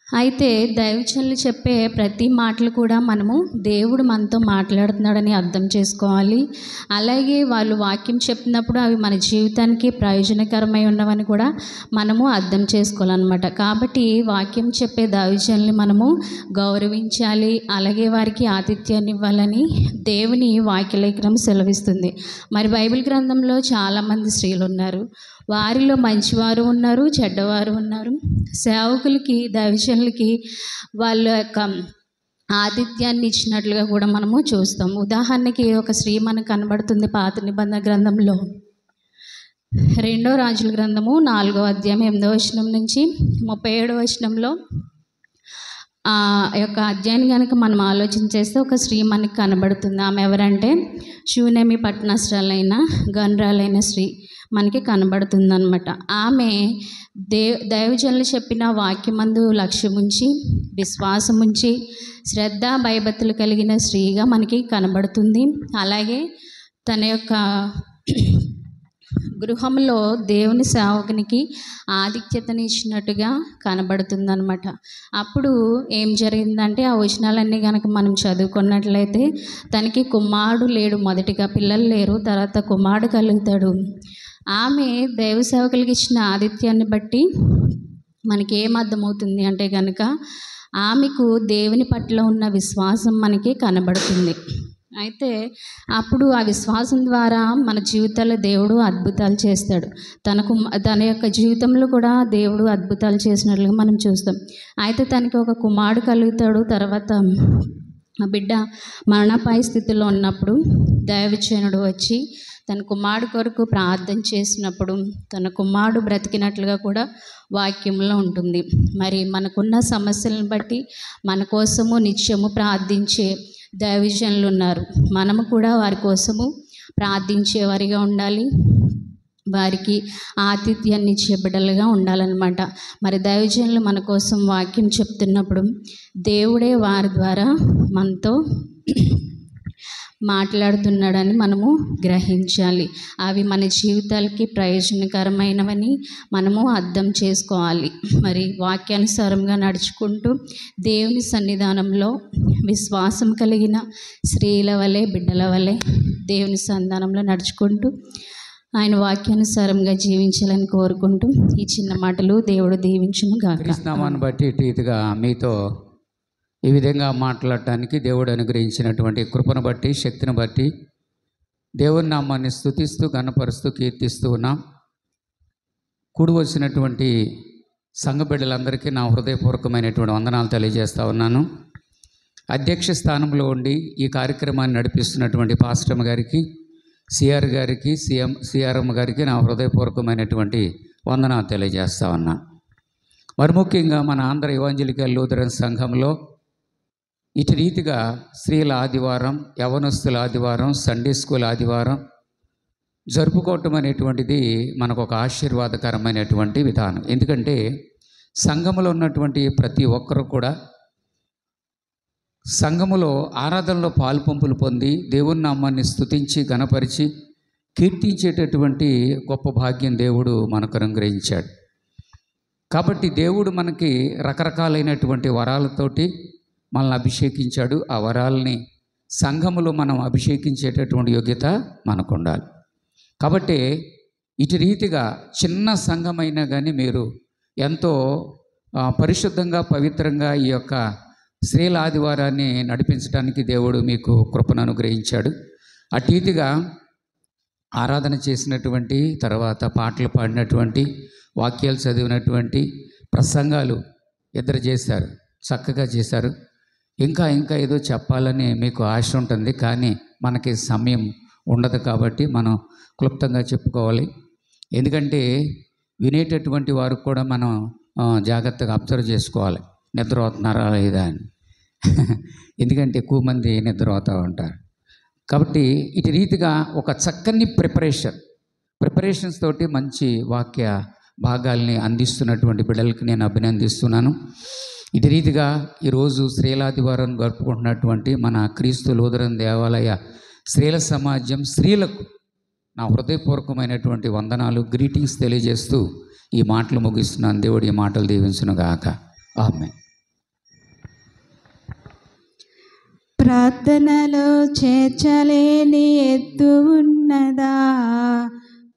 అయితే దైవజనులు చెప్పే ప్రతి మాటలు కూడా మనము దేవుడు మనతో మాట్లాడుతున్నాడని అర్థం చేసుకోవాలి. అలాగే వాళ్ళు వాక్యం చెప్పినప్పుడు అవి మన జీవితానికి ప్రయోజనకరమై ఉన్నవని కూడా మనము అర్థం చేసుకోవాలన్నమాట. కాబట్టి వాక్యం చెప్పే దైవజనుల్ని మనము గౌరవించాలి, అలాగే వారికి ఆతిథ్యాన్ని ఇవ్వాలని దేవుని వాక్యలేఖనం సెలవిస్తుంది. మరి బైబిల్ గ్రంథంలో చాలామంది స్త్రీలు ఉన్నారు, వారిలో మంచివారు ఉన్నారు, చెడ్డవారు ఉన్నారు. సేవకులకి దైవజనులకి వాళ్ళ యొక్క ఆతిథ్యాన్ని ఇచ్చినట్లుగా కూడా మనము చూస్తాం. ఉదాహరణకి ఒక స్త్రీ మనకు కనబడుతుంది పాత నిబంధన గ్రంథంలో 2వ రాజుల గ్రంథము 4వ అధ్యాయం 8వ వచనం నుంచి 37వ వచనంలో ఆ యొక్క అధ్యాయాన్ని కనుక మనం ఆలోచన చేస్తే ఒక స్త్రీ మనకి కనబడుతుంది. ఆమె ఎవరంటే షూనేమి పట్టణస్థురాలైన గన్రాలైన స్త్రీ మనకి కనబడుతుందన్నమాట. ఆమె దైవజనులు చెప్పిన వాక్యమందు లక్ష్యముంచి, విశ్వాసముంచి, శ్రద్ధ భయభక్తులు కలిగిన స్త్రీగా మనకి కనబడుతుంది. అలాగే తన యొక్క గృహంలో దేవుని సేవకునికి ఆధిక్యతని ఇచ్చినట్టుగా కనబడుతుందన్నమాట. అప్పుడు ఏం జరిగిందంటే ఆ వచనాలన్నీ కనుక మనం చదువుకున్నట్లయితే తనకి కుమారుడు లేడు, మొదటిగా పిల్లలు లేరు, తర్వాత కుమారుడు కలుగుతాడు. ఆమె దైవ సేవకులకి ఇచ్చిన ఆతిథ్యాన్ని బట్టి మనకి ఏం అర్థమవుతుంది అంటే కనుక ఆమెకు దేవుని పట్ల ఉన్న విశ్వాసం మనకి కనబడుతుంది. అయితే అప్పుడు ఆ విశ్వాసం ద్వారా మన జీవితాల్లో దేవుడు అద్భుతాలు చేస్తాడు. తన యొక్క జీవితంలో కూడా దేవుడు అద్భుతాలు చేసినట్లుగా మనం చూస్తాం. అయితే తనకి ఒక కుమారుడు కలుగుతాడు. తర్వాత ఆ బిడ్డ మరణాపాయ స్థితిలో ఉన్నప్పుడు దైవజనుడు వచ్చి తన కుమారుడు కొరకు ప్రార్థన చేసినప్పుడు తన కుమారుడు బ్రతికినట్లుగా కూడా వాక్యంలో ఉంటుంది. మరి మనకున్న సమస్యలను బట్టి మన కోసము నిత్యము ప్రార్థించే దైవజనులు ఉన్నారు. మనము కూడా వారి కోసము ప్రార్థించేవారిగా ఉండాలి, వారికి ఆతిథ్యాన్ని ఇచ్చే బిడ్డలుగా ఉండాలన్నమాట. మరి దైవజనులు మన కోసం వాక్యం చెప్తున్నప్పుడు దేవుడే వారి ద్వారా మనతో మాట్లాడుతున్నాడని మనము గ్రహించాలి. అవి మన జీవితాలకి ప్రయోజనకరమైనవని మనము అర్థం చేసుకోవాలి. మరి వాక్యానుసారంగా నడుచుకుంటూ దేవుని సన్నిధానంలో విశ్వాసం కలిగిన స్త్రీల వలె, బిడ్డల వలె దేవుని సన్నిధానంలో నడుచుకుంటూ ఆయన వాక్యానుసారంగా జీవించాలని కోరుకుంటూ ఈ చిన్న మాటలు దేవుడు దీవించును గాక. నామాన్ని బట్టి రీతిగా మీతో ఈ విధంగా మాట్లాడటానికి దేవుడు అనుగ్రహించినటువంటి కృపను బట్టి, శక్తిని బట్టి దేవుని నామాన్ని స్తుతిస్తూ ఘనపరుస్తూ కీర్తిస్తూ ఉన్నాం. కూడి వచ్చినటువంటి సంఘ బిడ్డలందరికీ నా హృదయపూర్వకమైనటువంటి వందనాలు తెలియజేస్తూ ఉన్నాను. అధ్యక్ష స్థానంలో ఉండి ఈ కార్యక్రమాన్ని నడిపిస్తున్నటువంటి పాస్టమ్ గారికి, సిఆర్ గారికి, సిఆర్ఎం గారికి నా హృదయపూర్వకమైనటువంటి వందనాలు తెలియజేస్తూ ఉన్నాను. మరి ముఖ్యంగా మన ఆంధ్ర ఎవాంజలికల్ లూథరన్ సంఘంలో ఇటు రీతిగా స్త్రీల ఆదివారం, యవనస్తుల ఆదివారం, సండే స్కూల్ ఆదివారం జరుపుకోవటం అనేటువంటిది మనకు ఒక ఆశీర్వాదకరమైనటువంటి విధానం. ఎందుకంటే సంఘములో ఉన్నటువంటి ప్రతి ఒక్కరు కూడా సంఘములో ఆరాధనలో పాలుపంపులు పొంది దేవుని నామాన్ని స్తుతించి ఘనపరిచి కీర్తించేటటువంటి గొప్ప భాగ్యం దేవుడు మనకు అనుగ్రహించాడు. కాబట్టి దేవుడు మనకి రకరకాలైనటువంటి వరాలతోటి మనల్ని అభిషేకించాడు. ఆ వరాలని సంఘములో మనం అభిషేకించేటటువంటి యోగ్యత మనకు ఉండాలి. కాబట్టి ఇటు రీతిగా చిన్న సంఘమైనా కానీ మీరు ఎంతో పరిశుద్ధంగా పవిత్రంగా ఈ యొక్క స్త్రీల ఆదివారాన్ని నడిపించడానికి దేవుడు మీకు కృపను అనుగ్రహించాడు. అటు రీతిగా ఆరాధన చేసినటువంటి తర్వాత పాటలు పాడినటువంటి వాక్యాలు చదివినటువంటి ప్రసంగాలు ఇద్దరు చేశారు, చక్కగా చేశారు. ఇంకా ఏదో చెప్పాలని మీకు ఆశ ఉంటుంది, కానీ మనకి సమయం ఉండదు కాబట్టి మనం క్లుప్తంగా చెప్పుకోవాలి. ఎందుకంటే వినేటటువంటి వారు కూడా మనం జాగ్రత్తగా అబ్జర్వ్ చేసుకోవాలి, నిద్ర అవుతున్నారా లేదా అని. ఎందుకంటే ఎక్కువ మంది నిద్ర అవుతూ ఉంటారు. కాబట్టి ఇటు రీతిగా ఒక చక్కని ప్రిపరేషన్స్ తోటి మంచి వాక్య భాగాల్ని అందిస్తున్నటువంటి బిడ్డలకి నేను అభినందిస్తున్నాను. ఇటు రీతిగా ఈరోజు స్త్రీలాదివారం గడుపుకుంటున్నటువంటి మన క్రీస్తు లూథరన్ దేవాలయ స్త్రీల సమాజం స్త్రీలకు నా హృదయపూర్వకమైనటువంటి వందనాలు, గ్రీటింగ్స్ తెలియజేస్తూ ఈ మాటలు ముగిస్తున్నాను. దేవుడు ఈ మాటలు దీవించును గాక. ఆమేన్. ప్రార్థనలో చేర్చలేని ఎత్తు ఉన్నదా,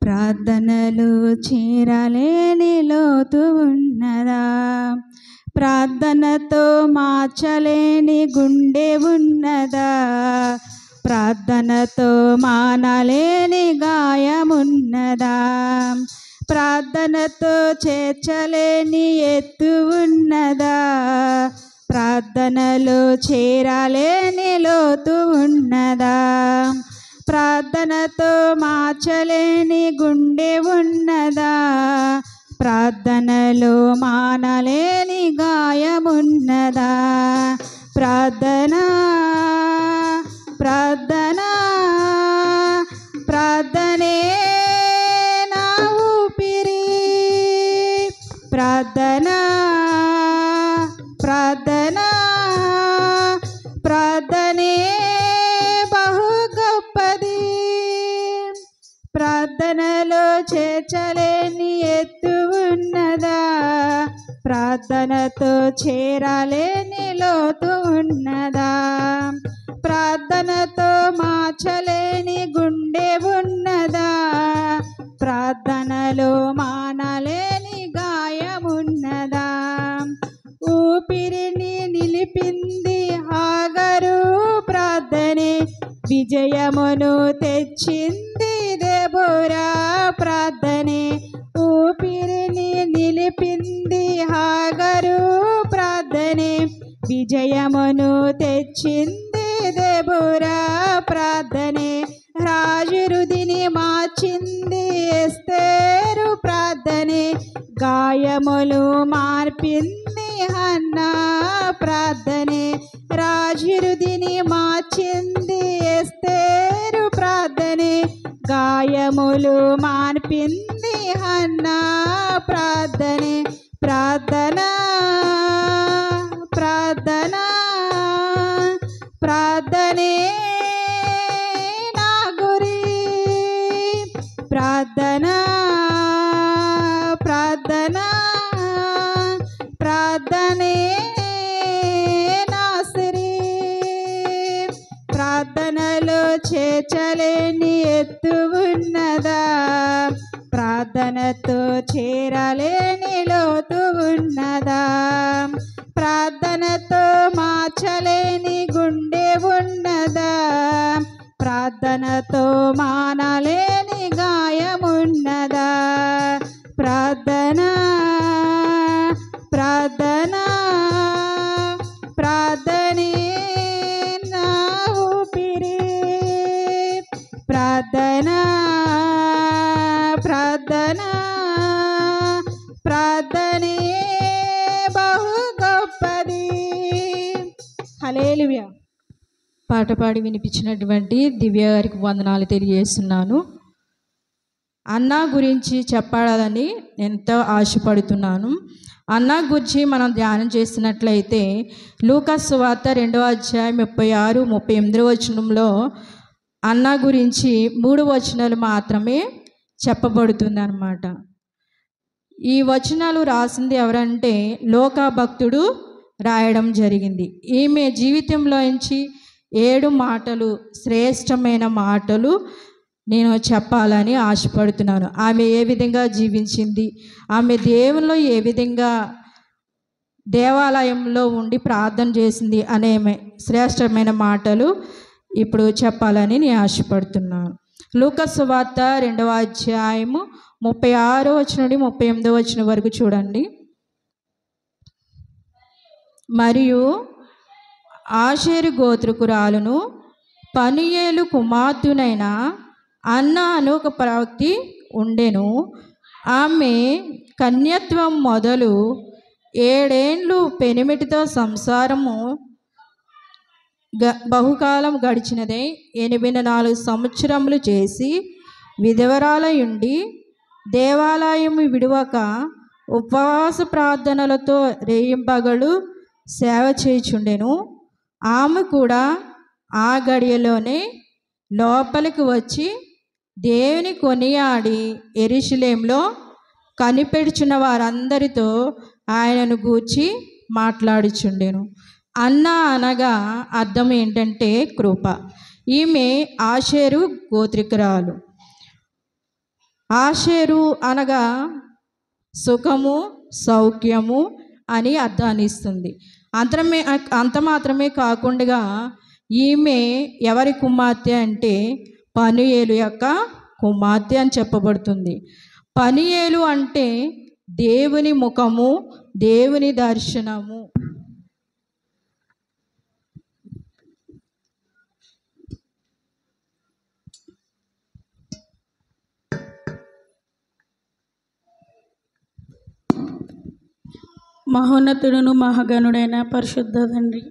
ప్రార్థనలో చేరలేని లోతు ఉన్నదా, ప్రార్థనతో మార్చలేని గుండె ఉన్నదా, ప్రార్థనతో మానలేని గాయమున్నదా, ప్రార్థనతో చేర్చలేని ఎత్తు ఉన్నదా, ప్రార్థనలో చేరలేని లోతు ఉన్నదా, ప్రార్థనతో మార్చలేని గుండె ఉన్నదా, ప్రార్థనలో మానలేని గాయమున్నదా. ప్రార్థనా ప్రార్థనా ప్రార్థనే నా ఊపిరి, ప్రార్థనా ప్రార్థనా ప్రార్థనే బహు గొప్పది, ప్రార్థనలో చేర్చలేని ఎత్తు ఉన్నదా, ప్రార్థనతో చేరలేని లోతు ఉన్నదా, ప్రార్థనతో మార్చలేని గుండె ఉన్నదా, ప్రార్థనలో మానలేని గాయమున్నదా, ఊపిరిని నిలిపింది హాగరు ప్రార్థనే, విజయమును తెచ్చింది దెబోరా ప్రార్థనే, ఊపిరిని నిలిపింది హాగరు ప్రార్థనే, విజయమును తెచ్చింది దెబోరా ప్రార్థనే, రాజు రుదిని మార్చింది ఎస్తేరు ప్రార్థనే, గాయములు మార్పింది హన్నా ప్రార్థనే, రాజు రుదిని మార్చింది ఎస్తేరు ప్రార్థనే, గాయములు మార్పింది హన్నా ప్రార్థనే. ప్రార్థనా ప్రార్థనా ప్రార్థనే నా గురి, ప్రార్థనా ప్రార్థనా ప్రార్థనే నా సిరి, ప్రార్థనలో చేర్చలేని ఎత్తు ఉన్నదా, ప్రార్థనతో చేరలేని లోతు ఉన్నదా, ప్రార్థనతో మార్చలేని గుండె ఉన్నదా, ప్రార్థనతో మానలేని గాయమున్నదా. ప్రార్థనా ప్రార్థనా ప్రార్థనే నా ఊపిరి, ప్రార్థనా ప్రార్థనా ప్రార్థనే బహు గొప్పది. హల్లెలూయా. పాట పాడి వినిపించినటువంటి దివ్య గారికి వందనాలు తెలియజేస్తున్నాను. అన్నా గురించి చెప్పాలని ఎంతో ఆశపడుతున్నాను. అన్నా గురించి మనం ధ్యానం చేసినట్లయితే లూకా సువార్త 2వ అధ్యాయం 36, 38 వచనంలో అన్నా గురించి 3 వచనాలు మాత్రమే చెప్పబడుతుంది అన్నమాట. ఈ వచనాలు రాసింది ఎవరంటే లోకా భక్తుడు రాయడం జరిగింది. ఈమె జీవితంలో నుంచి 7 మాటలు, శ్రేష్టమైన మాటలు నేను చెప్పాలని ఆశపడుతున్నాను. ఆమె ఏ విధంగా జీవించింది, ఆమె దేవునిలో ఏ విధంగా దేవాలయంలో ఉండి ప్రార్థన చేసింది అనే శ్రేష్టమైన మాటలు ఇప్పుడు చెప్పాలని నేను ఆశపడుతున్నాను. లూకా సువార్త 2వ అధ్యాయము 36వ వచనం నుండి 38వ వచనం వరకు చూడండి. మరియు ఆషేరు గోత్రికురాలును పనూయేలు కుమార్తెనైన అన్న అను ఒక ప్రవక్తి ఉండెను. ఆమె కన్యత్వం మొదలు 7 ఏండ్లు పెనిమిటితో సంసారము బహుకాలం గడిచినదే. 84 సంవత్సరములు చేసి విధవరాలయుండి దేవాలయము విడువక ఉపవాస ప్రార్థనలతో రేయింపగలు సేవ చేయుచుండెను. ఆమె కూడా ఆ గడియలోనే లోపలికి వచ్చి దేవుని కొనియాడి యెరూషలేములో కనిపెడుచున్న వారందరితో ఆయనను గూర్చి మాట్లాడుచుండెను. అన్న అనగా అర్థం ఏంటంటే కృప. ఈమె ఆషేరు గోత్రికురాలు. ఆషేరు అనగా సుఖము, సౌఖ్యము అని అర్థాన్ని ఇస్తుంది. అంత మాత్రమే కాకుండా ఈమె ఎవరి కుమార్తె అంటే పనూయేలు యొక్క కుమార్తె అని చెప్పబడుతుంది. పనూయేలు అంటే దేవుని ముఖము, దేవుని దర్శనము. మహోన్నతుడును మహాగణుడైన పరిశుద్ధ తండ్రి,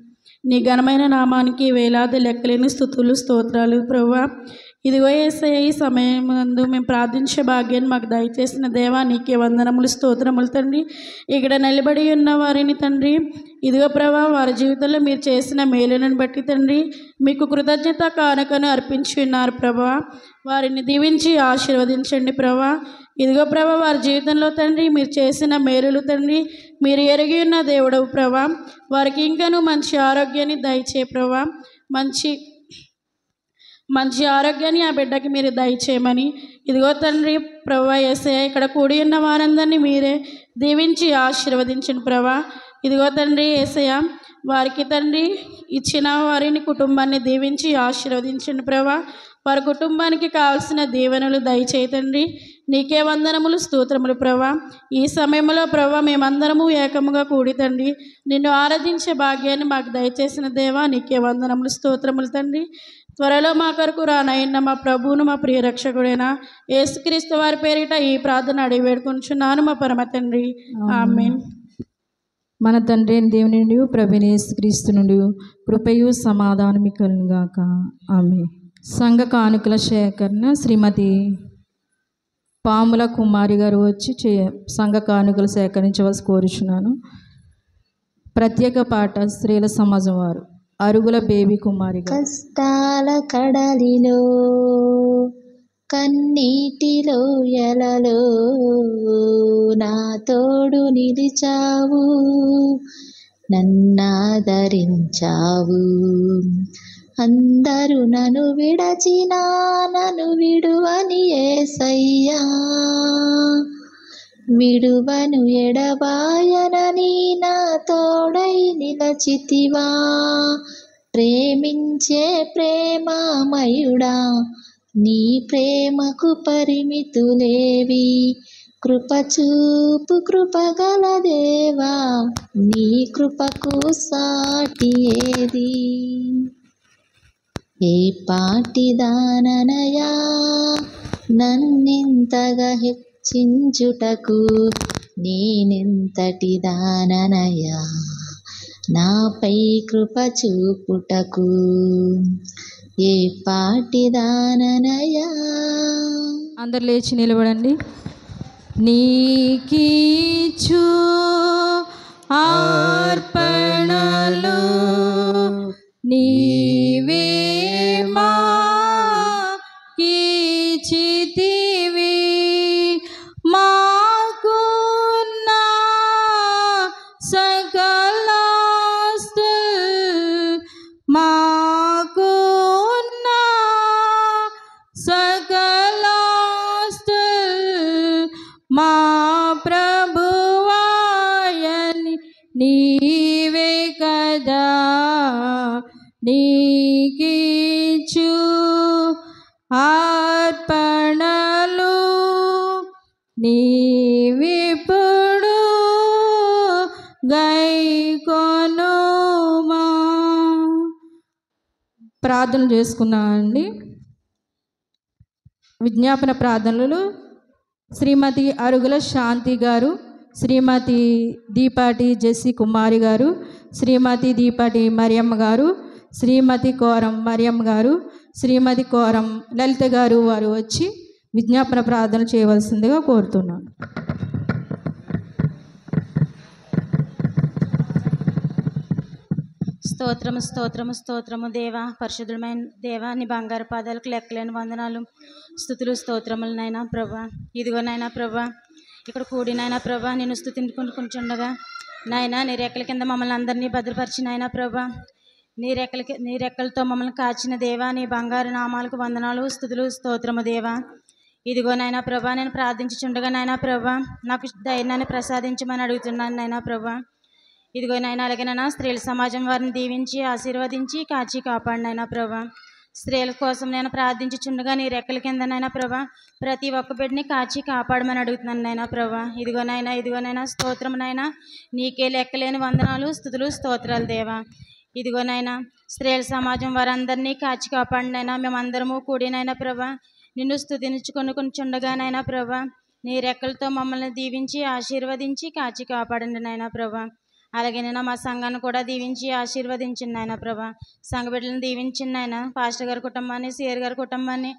నీ ఘనమైన నామానికి వేలాది లెక్కలేని స్తుతులు, స్తోత్రాలు ప్రభువా. ఇదిగో యేసయ్య, ఈ సమయం నందు మేము ప్రార్థించే భాగ్యాన్ని మాకు దయచేసిన దేవా, నీకే వందనములు, స్తోత్రములు తండ్రి. ఇక్కడ నిలబడి ఉన్న వారిని తండ్రి, ఇదిగో ప్రభా, వారి జీవితంలో మీరు చేసిన మేలులను బట్టి తండ్రి మీకు కృతజ్ఞత కానుకను అర్పించి ఉన్నారు ప్రభా. వారిని దీవించి ఆశీర్వదించండి ప్రభా. ఇదిగో ప్రభా, వారి జీవితంలో తండ్రి మీరు చేసిన మేలులు తండ్రి మీరు ఎరిగి ఉన్న దేవుడవు ప్రభా. వారికి ఇంకనూ మంచి ఆరోగ్యాన్ని దయచే ప్రభా. మంచి ఆరోగ్యాన్ని ఆ బిడ్డకి మీరు దయచేయమని ఇదిగో తండ్రి ప్రభా యేసయ్య, ఇక్కడ కూడి ఉన్న వారందరినీ మీరే దీవించి ఆశీర్వదించండి ప్రభా. ఇదిగో తండ్రి యేసయ్య, వారికి తండ్రి ఇచ్చిన వారిని కుటుంబాన్ని దీవించి ఆశీర్వదించండి ప్రభా. వారి కుటుంబానికి కావాల్సిన దీవెనలు దయచేయండి. నీకే వందనములు, స్తోత్రములు ప్రభా. ఈ సమయంలో ప్రభా మేమందరము ఏకముగా కూడి తండ్రి నిన్ను ఆరాధించే భాగ్యాన్ని మాకు దయచేసిన దేవా, నీకే వందనములు, స్తోత్రములు తండ్రి. త్వరలో మా కొరకు రానయ్యన్న మా ప్రభువును మా ప్రియ రక్షకుడైన యేసుక్రీస్తు వారి పేరిట ఈ ప్రార్థన అడిగి వేడుకొంచున్నాను మా పరమ తండ్రి, ఆమేన్. మన తండ్రి అయిన దేవుని నుండి ప్రభువైన యేసుక్రీస్తు నుండి కృపయు సమాధానము కలుగును గాక, ఆమేన్. సంఘ కానుకల సేకరణ శ్రీమతి పాముల కుమారి గారు వచ్చి సంఘ కానుకలు సేకరించవలసి కోరుచున్నాను. ప్రత్యేక పాట స్త్రీల సమాజం వారు అరుగుల బేబీ కుమారి గారు. కష్టాల కడలిలో కన్నీటిలో ఎలలో నా తోడు నిలిచావు, నన్నాదరించావు. అందరూ నన్ను విడచినా నన్ను విడువని యేసయ్యా, విడువను ఎడబాయనని నా తోడై నిలచితివా. ప్రేమించే ప్రేమామయుడా, నీ ప్రేమకు పరిమితులేవి. కృపచూపు కృపగల దేవా, నీ కృపకు సాటి ఏది. ఏ పాటిదాననయా నన్నింతగా హెచ్చించుటకు, నేనెంతటి దాననయా నాపై కృప చూపుటకు. ఏ పాటిదాననయా. అందరు లేచి నిలబడండి. నీకీచు అర్పణలు నీవే మాకిచితివి, మాకు నీవే కదా నీకిచ్చు అర్పణలు నీవిప్పుడు గైకొనుమా. ప్రార్థన చేసుకున్నామండి. విజ్ఞాపన ప్రార్థనలు శ్రీమతి అరుగుల శాంతి గారు, శ్రీమతి దీపాటి జెస్సి కుమారి గారు, శ్రీమతి దీపాటి మరియమ్మ గారు, శ్రీమతి కోరం మరియమ్మ గారు, శ్రీమతి కోరం లలిత గారు వారు వచ్చి విజ్ఞాపన ప్రార్థన చేయవలసిందిగా కోరుతున్నాను. స్తోత్రము స్తోత్రము స్తోత్రము దేవా, పరిశుద్ధమైన దేవా, నీ బంగారు పాదాలకు లెక్కలేని వందనాలు, స్తుతులు స్తోత్రములు నైనా ప్రభా. ఇదిగోనైనా ప్రభా, ఇక్కడ కూడినైనా ప్రభా నేను స్తుతించుకుంటుండగా నాయనా నీ రెక్కల కింద మమ్మల్ని అందరినీ భద్రపరిచినైనా ప్రభా, నీ రెక్కలతో మమ్మల్ని కాచిన దేవా, నీ బంగారు నామాలకు వందనాలు, స్తుతులు స్తోత్రము దేవా. ఇదిగోనైనా ప్రభా, నేను ప్రార్థించుచుండగా నాయనా ప్రభా నాకు ధైర్యాన్ని ప్రసాదించమని అడుగుతున్నాను నైనా ప్రభా. ఇదిగోనైనా అలాగేనైనా స్త్రీల సమాజం వారిని దీవించి ఆశీర్వదించి కాచి కాపాడినైనా ప్రభా. స్త్రీల కోసం నేను ప్రార్థించుచుండగా నీ రెక్కల కిందనైనా ప్రభా ప్రతి ఒక్క బిడ్డని కాచి కాపాడమని అడుగుతున్నాను నైనా ప్రభా. ఇదిగోనైనా స్తోత్రమునైనా నీకే లెక్కలేని వందనాలు, స్తుతులు స్తోత్రాలు దేవా. ఇదిగోనైనా స్త్రీల సమాజం వారందరినీ కాచి కాపాడినైనా మేమందరము కూడినైనా ప్రభా నిన్ను స్తుతించుకొనుచుండగానైనా ప్రభా నీ రెక్కలతో మమ్మల్ని దీవించి ఆశీర్వదించి కాచి కాపాడండి నాయనా ప్రభా. అలాగే నేను మా సంఘాన్ని కూడా దీవించి ఆశీర్వదించింది ఆయన ప్రభా. సంఘ బిడ్డలను దీవించింది ఆయన, పాస్టర్ గారి కుటుంబాన్ని, సిఆర్ గారి కుటుంబాన్ని,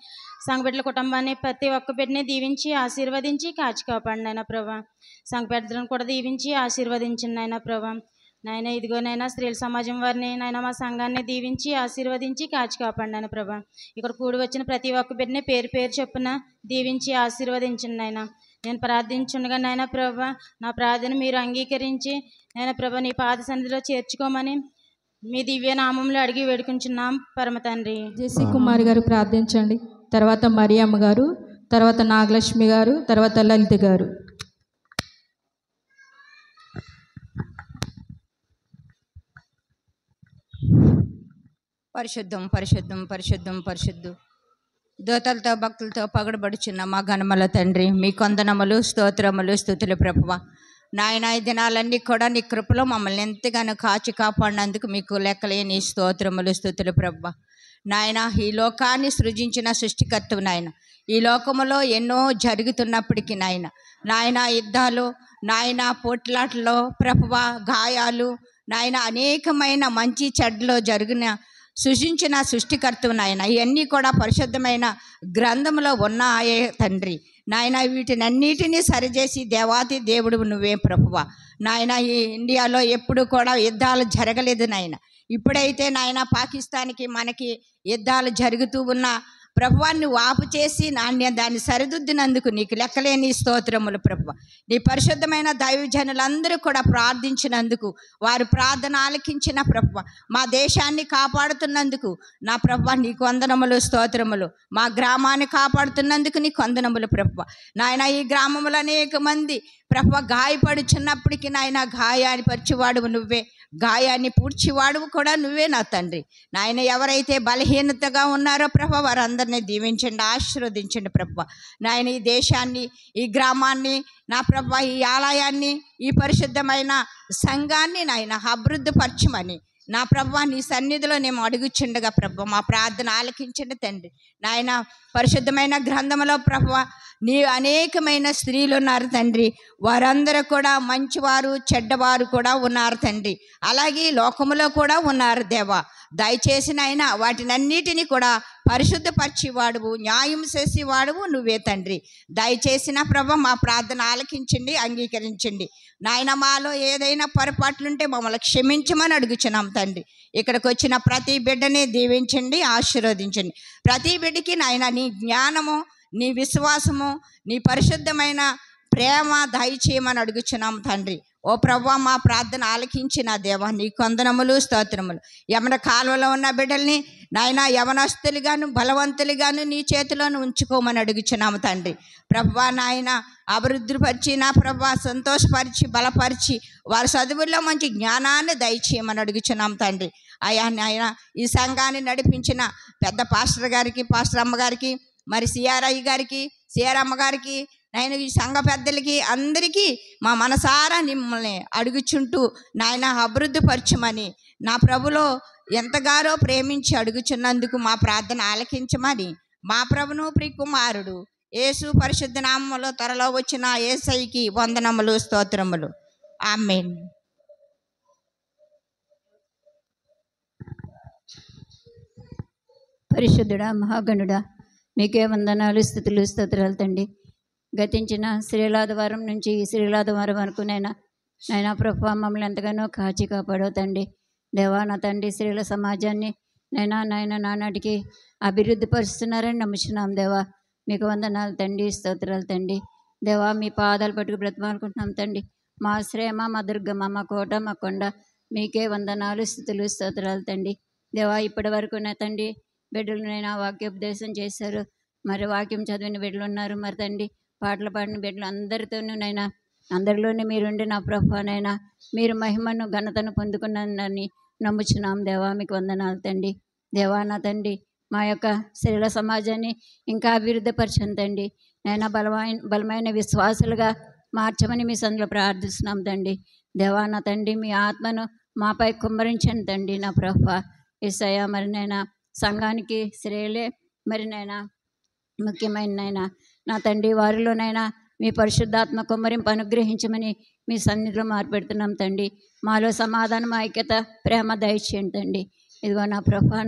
సంఘ బిడ్డల కుటుంబాన్ని, ప్రతి ఒక్క బిడ్డని దీవించి ఆశీర్వదించి కాచి కాపాడండి ఆయన ప్రభా. సంఘ బిడ్డలను కూడా దీవించి ఆశీర్వదించింది ఆయన ప్రభా. నాయన ఇదిగోనైనా స్త్రీల సమాజం వారిని నాయన మా సంఘాన్ని దీవించి ఆశీర్వదించి కాచి కాపాడండి ఆయన ప్రభా. ఇక్కడ కూడి వచ్చిన ప్రతి ఒక్క బిడ్డని పేరు పేరు చొప్పున దీవించి ఆశీర్వదించండి ఆయన. నేను ప్రార్థించుండగా నాయన ప్రభా నా ప్రార్థన మీరు అంగీకరించి నాయన ప్రభా నీ పాద సన్నిధిలో చేర్చుకోమని మీ దివ్య నామంలో అడిగి వేడుకుంటున్నాం పరమ తండ్రి. జెస్సి కుమారి గారు ప్రార్థించండి, తర్వాత మరియమ్మ గారు, తర్వాత నాగలక్ష్మి గారు, తర్వాత లలిత గారు. పరిశుద్ధం పరిశుద్ధం పరిశుద్ధం పరిశుద్ధం దోతలతో భక్తులతో పగడబడుచున్న మా ఘనమల తండ్రి మీ కొందనములు స్తోత్రములు స్తుతులు ప్రభువ. నాయన ఈ దినాలన్నీ కూడా నీ కృపలో మమ్మల్ని ఎంతగానో కాచి కాపాడినందుకు మీకు లెక్కలేని స్తోత్రములు స్తుతులు ప్రభువ. నాయన ఈ లోకాన్ని సృజించిన సృష్టికర్తవు నాయన, ఈ లోకములో ఎన్నో జరుగుతున్నప్పటికీ నాయన యుద్ధాలు, నాయన పోట్లాటలో ప్రభువ, గాయాలు, నాయన అనేకమైన మంచి చెడ్డలో జరిగిన సృజించిన సృష్టికర్తవు నాయన, ఇవన్నీ కూడా పరిశుద్ధమైన గ్రంథంలో ఉన్నాయే తండ్రి. నాయన వీటినన్నిటినీ సరిచేసి దేవాతి దేవుడు నువ్వే ప్రభువ. నాయన ఈ ఇండియాలో ఎప్పుడు కూడా యుద్ధాలు జరగలేదు నాయన. ఇప్పుడైతే నాయన పాకిస్తాన్కి మనకి యుద్ధాలు జరుగుతూ ఉన్న ప్రభువాన్ని వాపు చేసి దాన్ని సరిదిద్దినందుకు నీకు లెక్కలేని స్తోత్రములు ప్రభువ. నీ పరిశుద్ధమైన దైవజనులందరూ కూడా ప్రార్థించినందుకు, వారు ప్రార్థన ఆలకించిన ప్రభువ, మా దేశాన్ని కాపాడుతున్నందుకు నా ప్రభువ నీకు వందనములు స్తోత్రములు. మా గ్రామాన్ని కాపాడుతున్నందుకు నీకు వందనములు ప్రభువ. నాయన ఈ గ్రామంలో అనేక మంది ప్రభువ గాయపడుచున్నప్పటికీ నాయన గాయాన్ని పరిచివాడువు నువ్వే, గాయాన్ని పూడ్చివాడువు కూడా నువ్వే నా తండ్రి. నాయన ఎవరైతే బలహీనతగా ఉన్నారో ప్రభువ వారందరినీ దీవించండి, ఆశీర్వదించండి ప్రభువ. నాయన ఈ దేశాన్ని, ఈ గ్రామాన్ని, నా ప్రభువ ఈ ఆలయాన్ని, ఈ పరిశుద్ధమైన సంఘాన్ని నాయన అభివృద్ధి పరచమని నా ప్రభువ నీ సన్నిధిలో నేను అడుగుచుండగా ప్రభువ మా ప్రార్థన ఆలకించండి తండ్రి. నాయన పరిశుద్ధమైన గ్రంథంలో ప్రభువ నీ అనేకమైన స్త్రీలు ఉన్నారు తండ్రి, వారందరూ కూడా మంచివారు చెడ్డవారు కూడా ఉన్నారు తండ్రి, అలాగే లోకములో కూడా ఉన్నారు దేవా. దయచేసి నాయన వాటినన్నిటినీ కూడా పరిశుద్ధపరిచేవాడువు, న్యాయం చేసేవాడువు నువ్వే తండ్రి. దయచేసిన ప్రభు మా ప్రార్థన ఆలకించండి, అంగీకరించండి. నాయన మాలో ఏదైనా పొరపాట్లుంటే మమ్మల్ని క్షమించమని అడుగుచున్నాం తండ్రి. ఇక్కడికి వచ్చిన ప్రతి బిడ్డని దీవించండి, ఆశీర్వదించండి. ప్రతి బిడ్డకి నాయన నీ జ్ఞానము, నీ విశ్వాసము, నీ పరిశుద్ధమైన ప్రేమ దయచేయమని అడుగుచున్నాం తండ్రి. ఓ ప్రభువా, మా ప్రార్థన ఆలకించి నా దేవా నీకు వందనములు స్తోత్రములు. యమన కాలువలో ఉన్న బిడ్డల్ని నాయన యవనస్తులుగాను బలవంతులుగాను నీ చేతిలోనే ఉంచుకోమని అడుగుచున్నాము తండ్రి. ప్రభువా నాయన అభివృద్ధిపరిచి నా ప్రభువా సంతోషపరిచి బలపరిచి వారి చదువుల్లో మంచి జ్ఞానాన్ని దయచేయమని అడుగుచున్నాము తండ్రి. అయా నాయన ఈ సంఘాన్ని నడిపించిన పెద్ద పాస్టర్ గారికి, పాస్టర్ అమ్మగారికి, మరి సిఆర్ఐ గారికి, సిఆర్ అమ్మగారికి, నాయన ఈ సంఘ పెద్దలకి అందరికీ మా మనసారా మిమ్మల్ని అడుగుచుంటూ నాయన అభివృద్ధి పరచమని నా ప్రభులో ఎంతగానో ప్రేమించి అడుగుచున్నందుకు మా ప్రార్థన ఆలకించమని మా ప్రభును ప్రియకుమారుడు యేసు పరిశుద్ధ నామములో త్వరలో వచ్చిన యేసయ్యకి వందనములు స్తోత్రములు. ఆమేన్. పరిశుద్ధుడా, మహాగణుడా, మీకే వందనాలు, స్తుతులు, స్తోత్రాలు తండ్రి. గతించిన శ్రీలాదవారం నుంచి ఈ శ్రీలాదవారం వరకు నైనా ప్రభువా మమ్మల్ని ఎంతగానో కాచి కాపాడో తండ్రి. దేవా నా తండ్రి, స్త్రీల సమాజాన్ని నాయన నానాటికి అభివృద్ధి పరుస్తున్నారని నమ్ముచున్నాం దేవా. మీకు వందనాలు తండ్రి, స్తోత్రాలు తండ్రి. దేవా మీ పాదాలు పట్టుకు బ్రతమానుకుంటున్నాం తండ్రి. మా శ్రేమ, మా దుర్గమ్మ, మా కోట, మా కొండ, మీకే వందనాలు, స్తుతులు, స్తోత్రాలు తండ్రి. దేవా ఇప్పటి వరకు నా తండ్రి బిడ్డలు వాక్యోపదేశం చేశారు, మరి వాక్యం చదివిన బిడ్డలు ఉన్నారు, మరి తండ్రి పాటలు పాడిన బిడ్డలు అందరితోనూ అందరిలోనే మీరుండి నా ప్రభువా మీరు మహిమను ఘనతను పొందుకున్నానని నమ్ముచున్నాం దేవా. మీకు వందనాలు తండ్రి. దేవా నా తండ్రి మా యొక్క స్త్రీల సమాజాన్ని ఇంకా అభివృద్ధిపరచండి తండ్రి. బలమైన విశ్వాసులుగా మార్చమని మీ సందులో ప్రార్థిస్తున్నాం తండ్రి. దేవా నా తండ్రి మీ ఆత్మను మాపై కుమ్మరించండి తండ్రి. నా ప్రభువా యేసయ్యా మరి సంఘానికి స్త్రీలే మరి ముఖ్యమైన నా తండ్రి వారిలోనైనా మీ పరిశుద్ధాత్మ కుమ్మరింపు అనుగ్రహించమని మీ సన్నిధిలో మార్పెడుతున్నాం తండ్రి. మాలో సమాధానం, ఐక్యత, ప్రేమ దయచేయండి తండ్రి. ఇదిగో నా ప్రభువా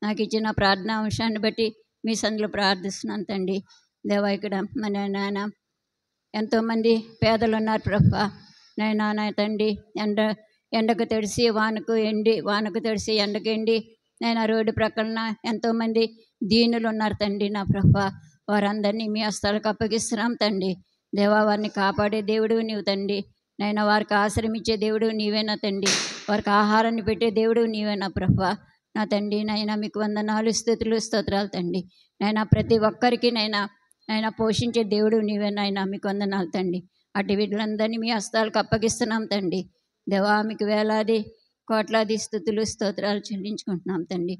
నాకు ఇచ్చిన ప్రార్థనా అంశాన్ని బట్టి మీ సన్నిధిలో ప్రార్థిస్తున్నాను తండ్రి. దేవా ఇక్కడ మన ఎంతోమంది పేదలు ఉన్నారు ప్రభువా నా తండ్రి. ఎండకు తడిసి వానకు తడిసి ఎండకు ఎండి రోడ్డు ప్రక్కన ఎంతోమంది దీనులు ఉన్నారు తండ్రి. నా ప్రభువా వారందరినీ మీ హస్తాలకు అప్పగిస్తున్నాం తండ్రి. దేవా వారిని కాపాడే దేవుడు నీవు తండ్రి. వారికి ఆశ్రయం ఇచ్చే దేవుడు నీవేనా తండ్రి. వారికి ఆహారాన్ని పెట్టే దేవుడు నీవేనా ప్రభువా నా తండ్రి. మీకు వందనాలు, స్తుతులు, స్తోత్రాలు తండ్రి. ప్రతి ఒక్కరికి పోషించే దేవుడు నీవేనాయనా. మీకు వందనాలు తండ్రి. అటు వీళ్ళందరినీ మీ హస్తాలకు అప్పగిస్తున్నాం తండ్రి. దేవా మీకు వేలాది కోట్లాది స్తుతులు, స్తోత్రాలు చెల్లించుకుంటున్నాం తండ్రి.